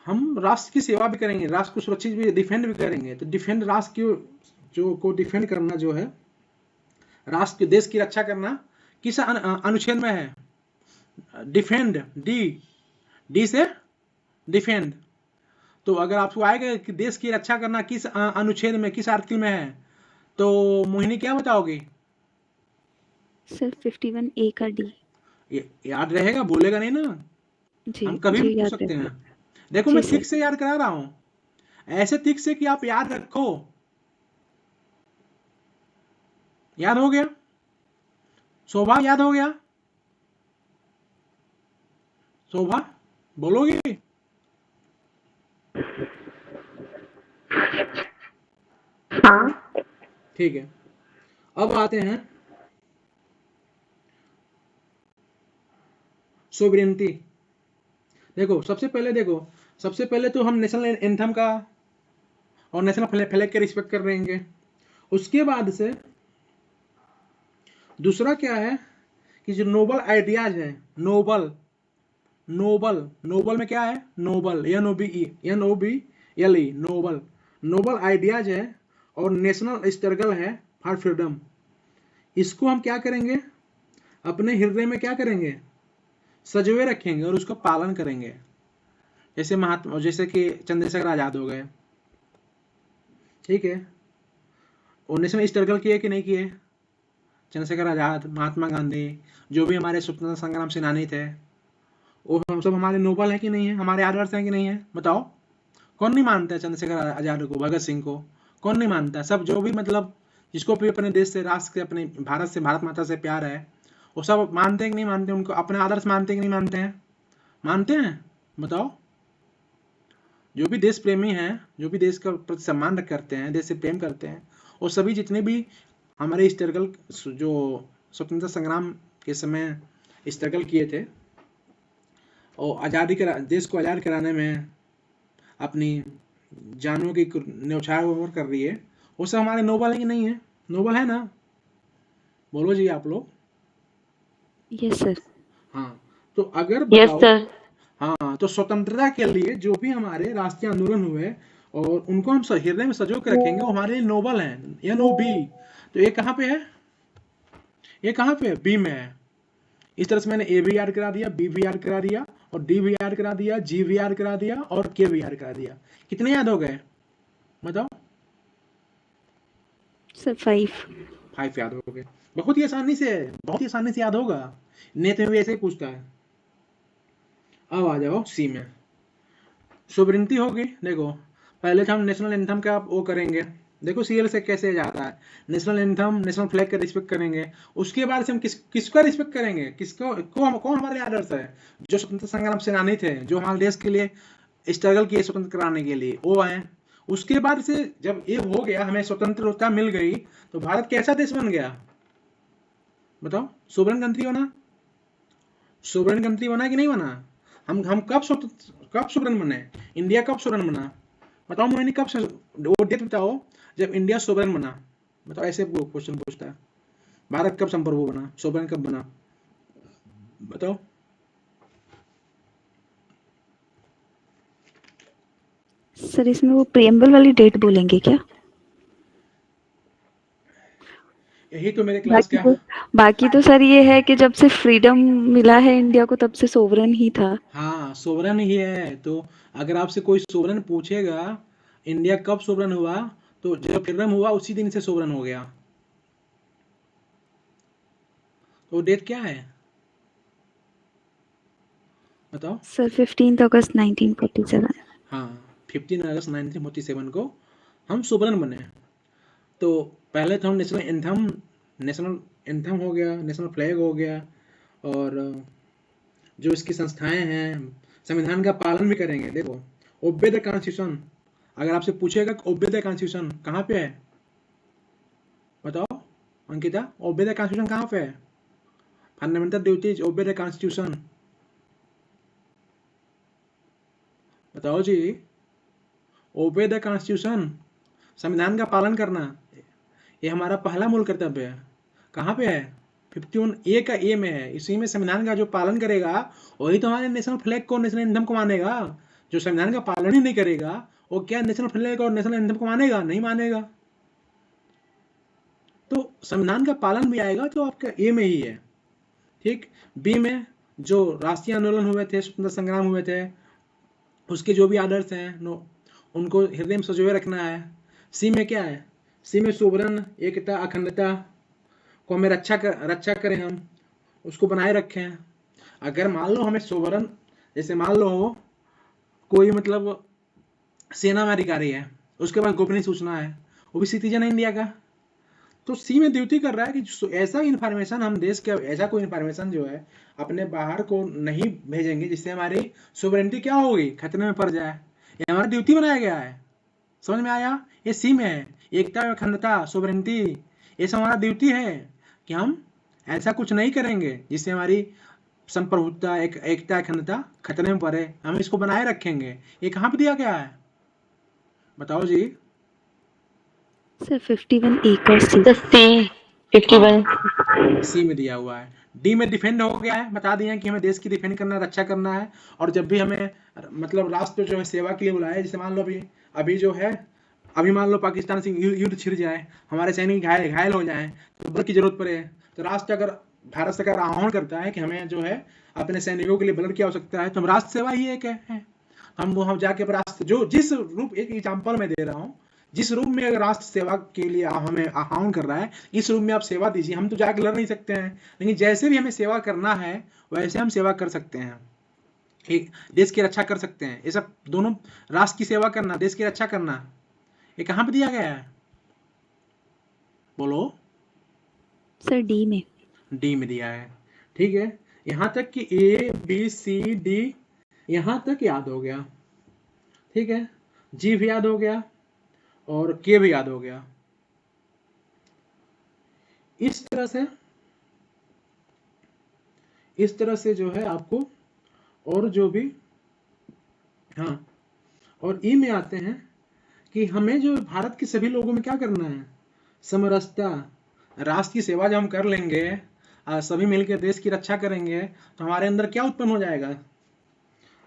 हम राष्ट्र की सेवा भी करेंगे, राष्ट्र को सुरक्षित भी, डिफेंड भी करेंगे। तो डिफेंड राष्ट्र को डिफेंड करना जो है, राष्ट्र के देश की रक्षा करना किस अनुच्छेद में है? डिफेंड, डी से डिफेंड। तो अगर आपको आएगा कि देश की रक्षा करना किस अनुच्छेद में, किस आर्टिकल में है, तो मोहिनी क्या बताओगी? सर 51A का डी। याद रहेगा, भूलेगा नहीं ना। जी हम कभी जी भी पूछ याद सकते रहेगा। हैं। देखो जी मैं सर। ठीक से याद करा रहा हूं, ऐसे ठीक से कि आप याद रखो। याद हो गया? शोभा याद हो गया? शोभा बोलोगी? हाँ। ठीक है। अब आते हैं सोवरेनिटी। देखो सबसे पहले तो हम नेशनल एंथम का और नेशनल फ्लैग के रिस्पेक्ट कर रहेंगे। उसके बाद से दूसरा क्या है कि जो नोबल आइडियाज है, नोबल में क्या है? नोबल, NOBLE, नोबल आइडियाज है और नेशनल स्ट्रगल है फॉर फ्रीडम। इसको हम क्या करेंगे? अपने हृदय में क्या करेंगे? सजोए रखेंगे और उसका पालन करेंगे। जैसे कि चंद्रशेखर आजाद हो गए, ठीक है, और नेशनल स्ट्रगल किए कि नहीं किए? चंद्रशेखर आजाद, महात्मा गांधी, जो भी हमारे स्वतंत्रता संग्राम सेनानी थे, वो हम सब हमारे नोबल है कि नहीं है? हमारे आदर्श हैं कि नहीं है? बताओ। कौन नहीं मानता है चंद्रशेखर आजाद को, भगत सिंह को? कौन नहीं मानता? सब जो भी मतलब जिसको भी अपने देश से, राष्ट्र से, अपने भारत से, भारत माता से प्यार है, वो सब मानते हैं कि नहीं मानते? उनको अपने आदर्श मानते हैं कि नहीं मानते हैं? मानते हैं? बताओ। जो भी देश प्रेमी हैं, जो भी देश का प्रति सम्मान करते हैं, देश से प्रेम करते हैं, और सभी जितने भी हमारे स्ट्रगल, जो स्वतंत्रता संग्राम के समय स्ट्रगल किए थे और देश को आज़ाद कराने में अपनी जानों की न्यौछावर कर रही है, वो सब हमारे नोबल है कि नहीं है? नोबल है ना? बोलो जी आप लोग। Yes sir. हाँ, तो अगर यस बताओ, सर। हाँ, तो स्वतंत्रता के लिए जो भी हमारे राष्ट्रीय आंदोलन हुए और उनको हम हृदय में सजो के रखेंगे, वो हमारे लिए नोबल है, NOB। तो ये कहाँ पे है? ये कहाँ पे है? बी में है। इस तरह से मैंने A भी याद करा दिया, B भी याद करा दिया, और D भी याद करा दिया, G भी याद करा दिया, और K भी याद करा दिया। कितने याद हो गए बताओ? सर 5 याद हो गए। बहुत ही आसानी से याद होगा। नेट में भी ऐसे ही पूछता है। अब आ जाओ C में। सोवरेनिटी होगी। देखो पहले तो हम नेशनल एंथम का वो करेंगे। देखो CL से कैसे जाता है, नेशनल एंथम, नेशनल फ्लैग का रिस्पेक्ट करेंगे। उसके बाद से हम किसका रिस्पेक्ट करेंगे? कौन हमारे आदर्श है? जो स्वतंत्रता संग्राम सेनानी थे, जो हमारे देश के लिए स्ट्रगल किए स्वतंत्र कराने के लिए, वो आए। उसके बाद से जब ये हो गया, हमें स्वतंत्रता मिल गई, तो भारत कैसा देश बन गया बताओ? सोवरेन कंट्री बना कि नहीं बना? हम कब सोवरेन बने? इंडिया कब सोवरेन बना बताओ मोहिनी? कब से वो डेट बताओ जब इंडिया सोवरेन बना। बताओ, ऐसे क्वेश्चन पूछता है। भारत कब संप्रभु बना, सोवरेन कब बना बताओ? सर इसमें वो प्रियम्बल वाली डेट बोलेंगे क्या? यही तो मेरे क्लास का बाकी तो सर ये है कि जब से फ्रीडम मिला है इंडिया को, तब से सोवरेन ही था। हाँ, सोवरेन ही है। तो अगर आपसे कोई सोवरेन पूछेगा इंडिया कब सोवरेन हुआ, तो जब फ्रीडम हुआ उसी दिन से सोवरन हो गया। तो डेट क्या है बताओ? सर 15 अगस्त 1947। हाँ, 15 अगस्त 1947 को हम सोवरन बने। तो पहले तो हम नेशनल एंथम हो गया, नेशनल फ्लैग हो गया, और जो इसकी संस्थाएं हैं संविधान का पालन भी करेंगे। देखो, ओबे द कॉन्स्टिट्यूशन, अगर आपसे पूछेगा ओबे द कॉन्स्टिट्यूशन कहाँ पे है, बताओ अंकिता, ओबे द कॉन्स्टिट्यूशन कहाँ पे है? Fundamental duties, obey the constitution, बताओ जी। ओबे द कॉन्स्टिट्यूशन, संविधान का पालन करना, ये हमारा पहला मूल कर्तव्य है। कहाँ पे है? 51A का ए में है। इसी में संविधान का जो पालन करेगा वही तो हमारे नेशनल फ्लैग को, नेशनल एंथम को मानेगा। जो संविधान का पालन ही नहीं करेगा वो क्या नेशनल फ्लैग और नेशनल एंथम को मानेगा? नहीं मानेगा। तो संविधान का पालन भी आएगा तो आपका ए में ही है, ठीक। बी में जो राष्ट्रीय आंदोलन हुए थे, स्वतंत्रता संग्राम हुए थे, उसके जो भी आदर्श हैं उनको हृदय में संजोए रखना है। सी में क्या है? सी में सोवरन, एकता, अखंडता को हमें रक्षा करें, हम उसको बनाए रखें। अगर मान लो हमें सोवरन, जैसे मान लो हो कोई मतलब सेना में अधिकारी है, उसके पास गोपनीय सूचना है, वो भी सिटीजन है इंडिया का, तो सी में ड्यूटी कर रहा है कि ऐसा इन्फॉर्मेशन हम देश के, ऐसा कोई इन्फॉर्मेशन जो है अपने बाहर को नहीं भेजेंगे जिससे हमारी सोवरेनिटी क्या होगी, खतरे में पड़ जाए। ये हमारा ड्यूटी बनाया गया है, समझ में आया? ये सी में है, एकता, अखंडता, सोवरेनिटी, ये सब हमारा ड्यूटी है कि हम ऐसा कुछ नहीं करेंगे जिससे हमारी संप्रभुता, एकता, अखंडता खतरे में पड़े, हम इसको बनाए रखेंगे। ये कहाँ पे दिया गया है बताओ जी? सर 51A का सी। The C 51 सी में दिया हुआ है। डी में डिफेंड हो गया है, बता दिए कि हमें देश की डिफेंड करना, रक्षा करना है। और जब भी हमें मतलब राष्ट्र जो है सेवा के लिए बुलाया, जैसे मान लो अभी जो है, अभी मान लो पाकिस्तान से युद्ध छिड़ जाए, हमारे सैनिक घायल हो जाए, तो ब्लड की जरूरत पड़े, तो राष्ट्र अगर भारत सरकार आह्वान करता है कि हमें जो है अपने सैनिकों के लिए ब्लड की आवश्यकता है, तो हम राष्ट्र सेवा ही एक है। हम जाके राष्ट्र जो जिस रूप, एक एग्जाम्पल मैं दे रहा हूँ, जिस रूप में अगर राष्ट्र सेवा के लिए हमें आह्वान कर रहा है, इस रूप में आप सेवा दीजिए। हम तो जाके लड़ नहीं सकते हैं, लेकिन जैसे भी हमें सेवा करना है वैसे हम सेवा कर सकते हैं, एक देश की रक्षा कर सकते हैं। ये सब दोनों, राष्ट्र की सेवा करना, देश की रक्षा करना, ये कहाँ पे दिया गया है बोलो? सर डी में। डी में दिया है, ठीक है। यहाँ तक कि ए बी सी डी यहाँ तक याद हो गया, ठीक है। जी भी याद हो गया और के भी याद हो गया। इस तरह से जो है आपको, और जो भी, हाँ, और ई में आते हैं कि हमें जो भारत के सभी लोगों में क्या करना है, समरसता, राष्ट्र की सेवा जब हम कर लेंगे, सभी मिलकर देश की रक्षा करेंगे, तो हमारे अंदर क्या उत्पन्न हो जाएगा?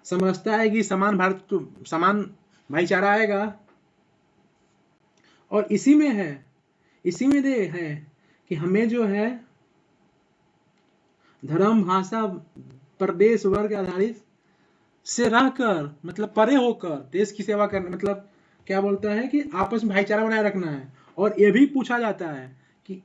समरसता आएगी, समान भारत, समान भाईचारा आएगा। और इसी में है कि हमें जो है धर्म, भाषा, प्रदेश, वर्ग आधारित से रहकर, मतलब परे होकर देश की सेवा करना, मतलब क्या बोलता है कि आपस में भाईचारा बनाए रखना है। और ये भी पूछा जाता है कि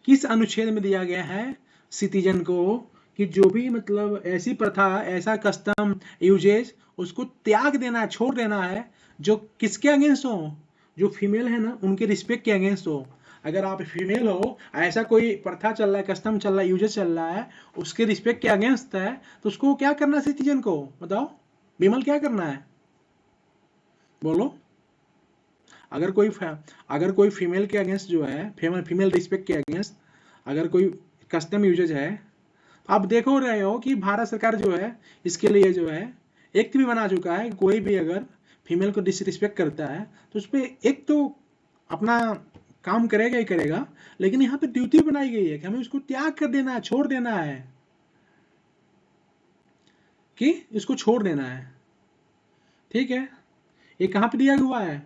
किस अनुच्छेद में दिया गया है सिटीजन को कि जो भी मतलब ऐसी प्रथा, ऐसा कस्टम, यूजेज, उसको त्याग देना है, छोड़ देना है, जो किसके अगेंस्ट हो, जो फीमेल है ना उनके रिस्पेक्ट के अगेंस्ट हो। अगर आप फीमेल हो, ऐसा कोई प्रथा चल रहा है, कस्टम चल रहा है, यूजेज चल रहा है, उसके रिस्पेक्ट के अगेंस्ट है, तो उसको क्या करना है सिटीजन को, बताओ विमल, क्या करना है बोलो? अगर कोई फीमेल के अगेंस्ट जो है, फीमेल रिस्पेक्ट के अगेंस्ट अगर कोई कस्टम यूजेज है, आप देखो रहे हो कि भारत सरकार जो है इसके लिए जो है एक्ट भी बना चुका है। कोई भी अगर फीमेल को डिसरिस्पेक्ट करता है तो उस पर एक तो अपना काम करेगा ही करेगा, लेकिन यहाँ पे ड्यूटी बनाई गई है कि हमें उसको त्याग कर देना है, छोड़ देना है, कि इसको छोड़ देना है, ठीक है। ये कहाँ पे दिया हुआ है?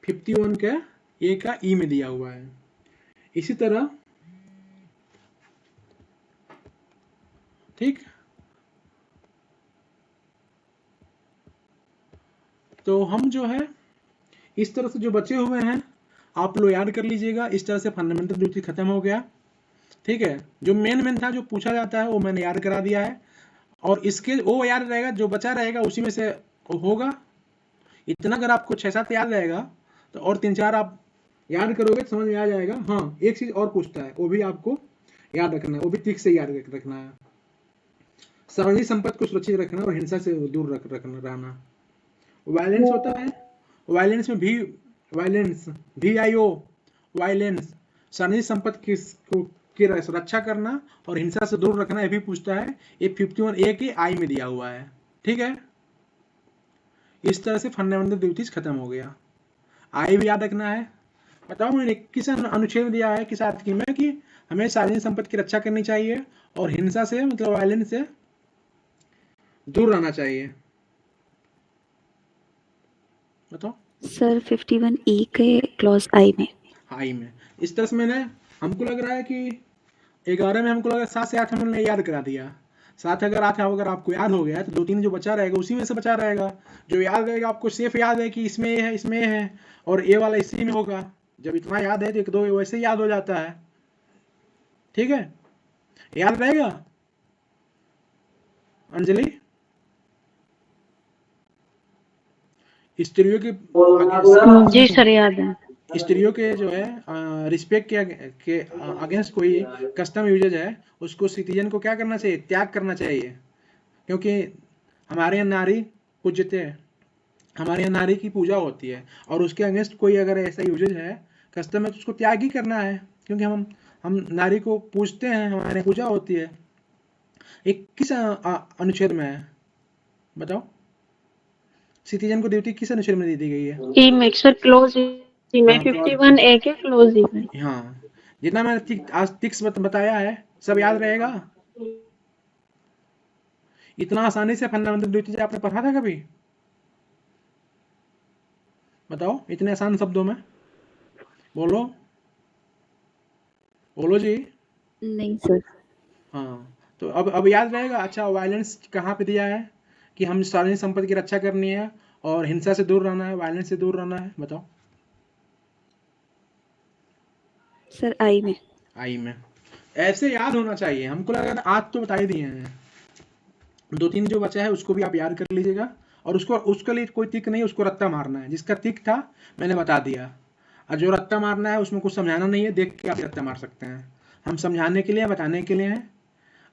51 का ए का ई में दिया हुआ है। इसी तरह, ठीक, तो हम जो है इस तरह से जो बचे हुए हैं आप लोग याद कर लीजिएगा। इस तरह से फंडामेंटल ड्यूटी खत्म हो गया। ठीक है, जो मेन था जो पूछा जाता है वो मैंने याद करा दिया है, और इसके वो याद रहेगा, जो बचा रहेगा उसी में से होगा। इतना अगर आपको 6-7 याद रहेगा तो और 3-4 आप याद करोगे तो समझ में आ जाएगा। हाँ, एक चीज और पूछता है, वो भी आपको याद रखना है, वो भी ठीक से याद रखना है। सार्वजनिक संपत्ति को सुरक्षित रखना और हिंसा से दूर रहना। वायलेंस होता है, वायलेंस में भी वायलेंस VIO वायलेंस, सार्वजनिक संपत्ति की रक्षा करना और हिंसा से दूर रखना, ये भी पूछता है। ये 51A के I में दिया हुआ है। ठीक है, इस तरह से फंडामेंटल ड्यूटीज खत्म हो गया। I भी याद रखना है। बताओ मैंने किस अनुच्छेद में दिया है, किस आर्टिकल में, कि हमें सार्वजनिक संपत्ति की रक्षा करनी चाहिए और हिंसा से मतलब वायलेंस से दूर रहना चाहिए। बताओ। सर 51A के क्लॉज I में। I में। इस तरह से मैंने, हमको लग रहा है कि 11 में हमको लगा 7 से 8 हमने याद करा दिया। 7 अगर 8 अगर आपको याद हो गया तो 2-3 जो बचा रहेगा उसी में से बचा रहेगा। जो याद रहेगा आपको सेफ याद है कि इसमें ये है, इसमें ये है, और ये वाला इसी में होगा। जब इतना याद है तो 1-2 वैसे याद हो जाता है। ठीक है, याद रहेगा अंजलि? स्त्रियों के जी सर, याद है। स्त्रियों के जो है रिस्पेक्ट के अगेंस्ट कोई कस्टम यूजेज है, उसको सिटीजन को क्या करना चाहिए? त्याग करना चाहिए। क्योंकि हमारे यहाँ नारी पूज्यते है, हमारे यहाँ नारी की पूजा होती है, और उसके अगेंस्ट कोई अगर ऐसा यूजेज है, कस्टम है, तो उसको त्याग ही करना है। क्योंकि हम नारी को पूजते हैं, हमारे पूजा होती है। एक किस अनुच्छेद में है बताओ? सिटीजन को ड्यूटी किस अनुच्छेद में दी गई है? ई में सर, क्लोज ई में 51A के क्लोज ई में। हाँ, जितना मैंने आज टिक्स बताया है सब याद रहेगा। इतना आसानी से फंडामेंटल ड्यूटी आपने पढ़ा था कभी? बताओ, इतने आसान शब्दों में बोलो, बोलो जी। नहीं सर। हाँ, तो अब याद रहेगा। अच्छा, वायलेंस कहाँ पे दिया है? कि हम सार्वजनिक संपत्ति की रक्षा करनी है और हिंसा से दूर रहना है, वायलेंस से दूर रहना है। बताओ। सर I में। I में। ऐसे याद होना चाहिए। हमको लगा आज तो बता ही दिए हैं, 2-3 जो बचा है उसको भी आप याद कर लीजिएगा। और उसके लिए कोई टिक नहीं, उसको रत्ता मारना है। जिसका टिक था मैंने बता दिया, और जो रत्ता मारना है उसमें कुछ समझाना नहीं है, देख के आप रत्ता मार सकते हैं। हम समझाने के लिए, बताने के लिए हैं,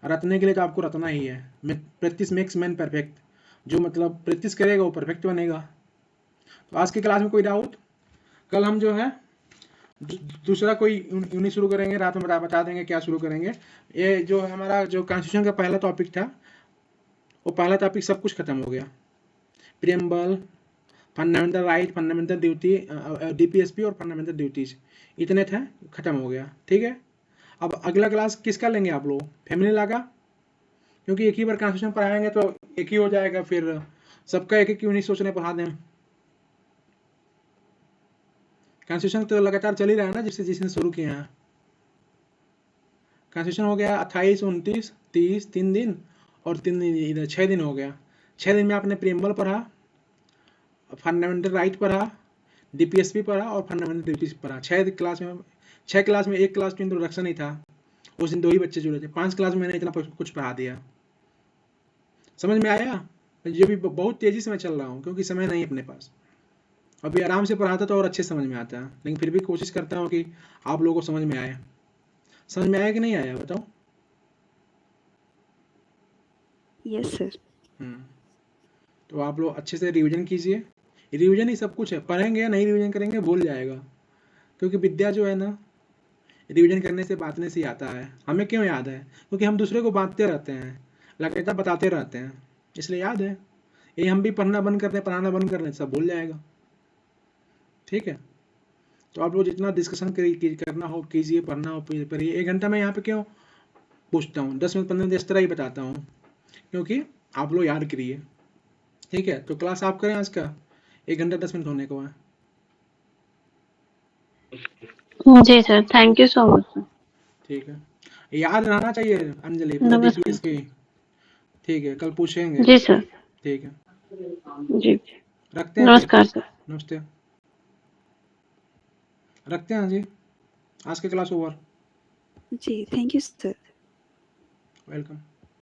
रटने के लिए तो आपको रटना ही है। Practice makes man perfect. जो मतलब प्रैक्टिस करेगा वो परफेक्ट बनेगा। तो आज की क्लास में कोई डाउट? कल हम जो है दूसरा कोई यूनिट शुरू करेंगे, रात में बता देंगे क्या शुरू करेंगे। ये जो हमारा जो कॉन्स्टिट्यूशन का पहला टॉपिक था, वो पहला टॉपिक सब कुछ खत्म हो गया। Preamble, fundamental right, fundamental duty, DPSP और फंडामेंटल ड्यूटीज, इतने थे, खत्म हो गया। ठीक है, अब अगला क्लास किसका लेंगे आप लोग? फैमिली लॉ का, क्योंकि एक ही बार कॉन्स्टिट्यूशन पढ़ाएंगे तो एक ही हो जाएगा, फिर सबका एक क्यों नहीं सोचने पढ़ा दें। कॉन्स्टिट्यूशन तो लगातार चल ही रहा है ना, जिसने शुरू किया है। कॉन्स्टिट्यूशन हो गया 28, 29, 30, 3 दिन, और 3 दिन इधर 6 दिन हो गया। 6 दिन में आपने प्रीएम्बल पढ़ा, फंडामेंटल राइट पढ़ा, DPSP पढ़ा और फंडामेंटल ड्यूटीज पढ़ा। 6 क्लास में एक क्लास में इंट्रोडक्शन ही था, उस दिन 2 ही बच्चे जुड़े थे। 5 क्लास में मैंने इतना कुछ पढ़ा दिया। समझ में आया? ये भी बहुत तेजी से मैं चल रहा हूँ, क्योंकि समय नहीं अपने पास। अभी आराम से पढ़ाता तो और अच्छे समझ में आता है, लेकिन फिर भी कोशिश करता हूँ कि आप लोगों को समझ में आए। समझ में आया कि नहीं आया बताओ? Yes sir. तो आप लोग अच्छे से रिवीजन कीजिए। रिवीजन ही सब कुछ है। पढ़ेंगे नहीं रिवीजन करेंगे भूल जाएगा, क्योंकि विद्या जो है ना, रिवीजन करने से बांटने से आता है। हमें क्यों याद है? क्योंकि हम दूसरे को बांटते रहते हैं, लगातार बताते रहते हैं, इसलिए याद है। ये हम भी पढ़ना बंद करते हैं, पढ़ाना बंद कर दें, सब भूल जाएगा। ठीक है, तो आप लोग जितना डिस्कशन करना हो कीजिए, पढ़ना हो पढ़िए। 1 घंटा में यहाँ पे क्यों पूछता हूँ, 10 मिनट 15 मिनट इस तरह ही बताता हूँ, क्योंकि आप लोग याद करिए। ठीक है, तो क्लास आप करें आज का 1 घंटा 10 मिनट होने को है। जी sir, thank you so much sir. ठीक है, याद रहना चाहिए अंजलि, नमस्ते। इसकी। ठीक है, कल पूछेंगे। जी सर। ठीक है, जी, रखते हैं। नमस्कार सर। नमस्ते। रखते हैं जी, आज की क्लास ओवर। जी, थैंक यू सर। वेलकम।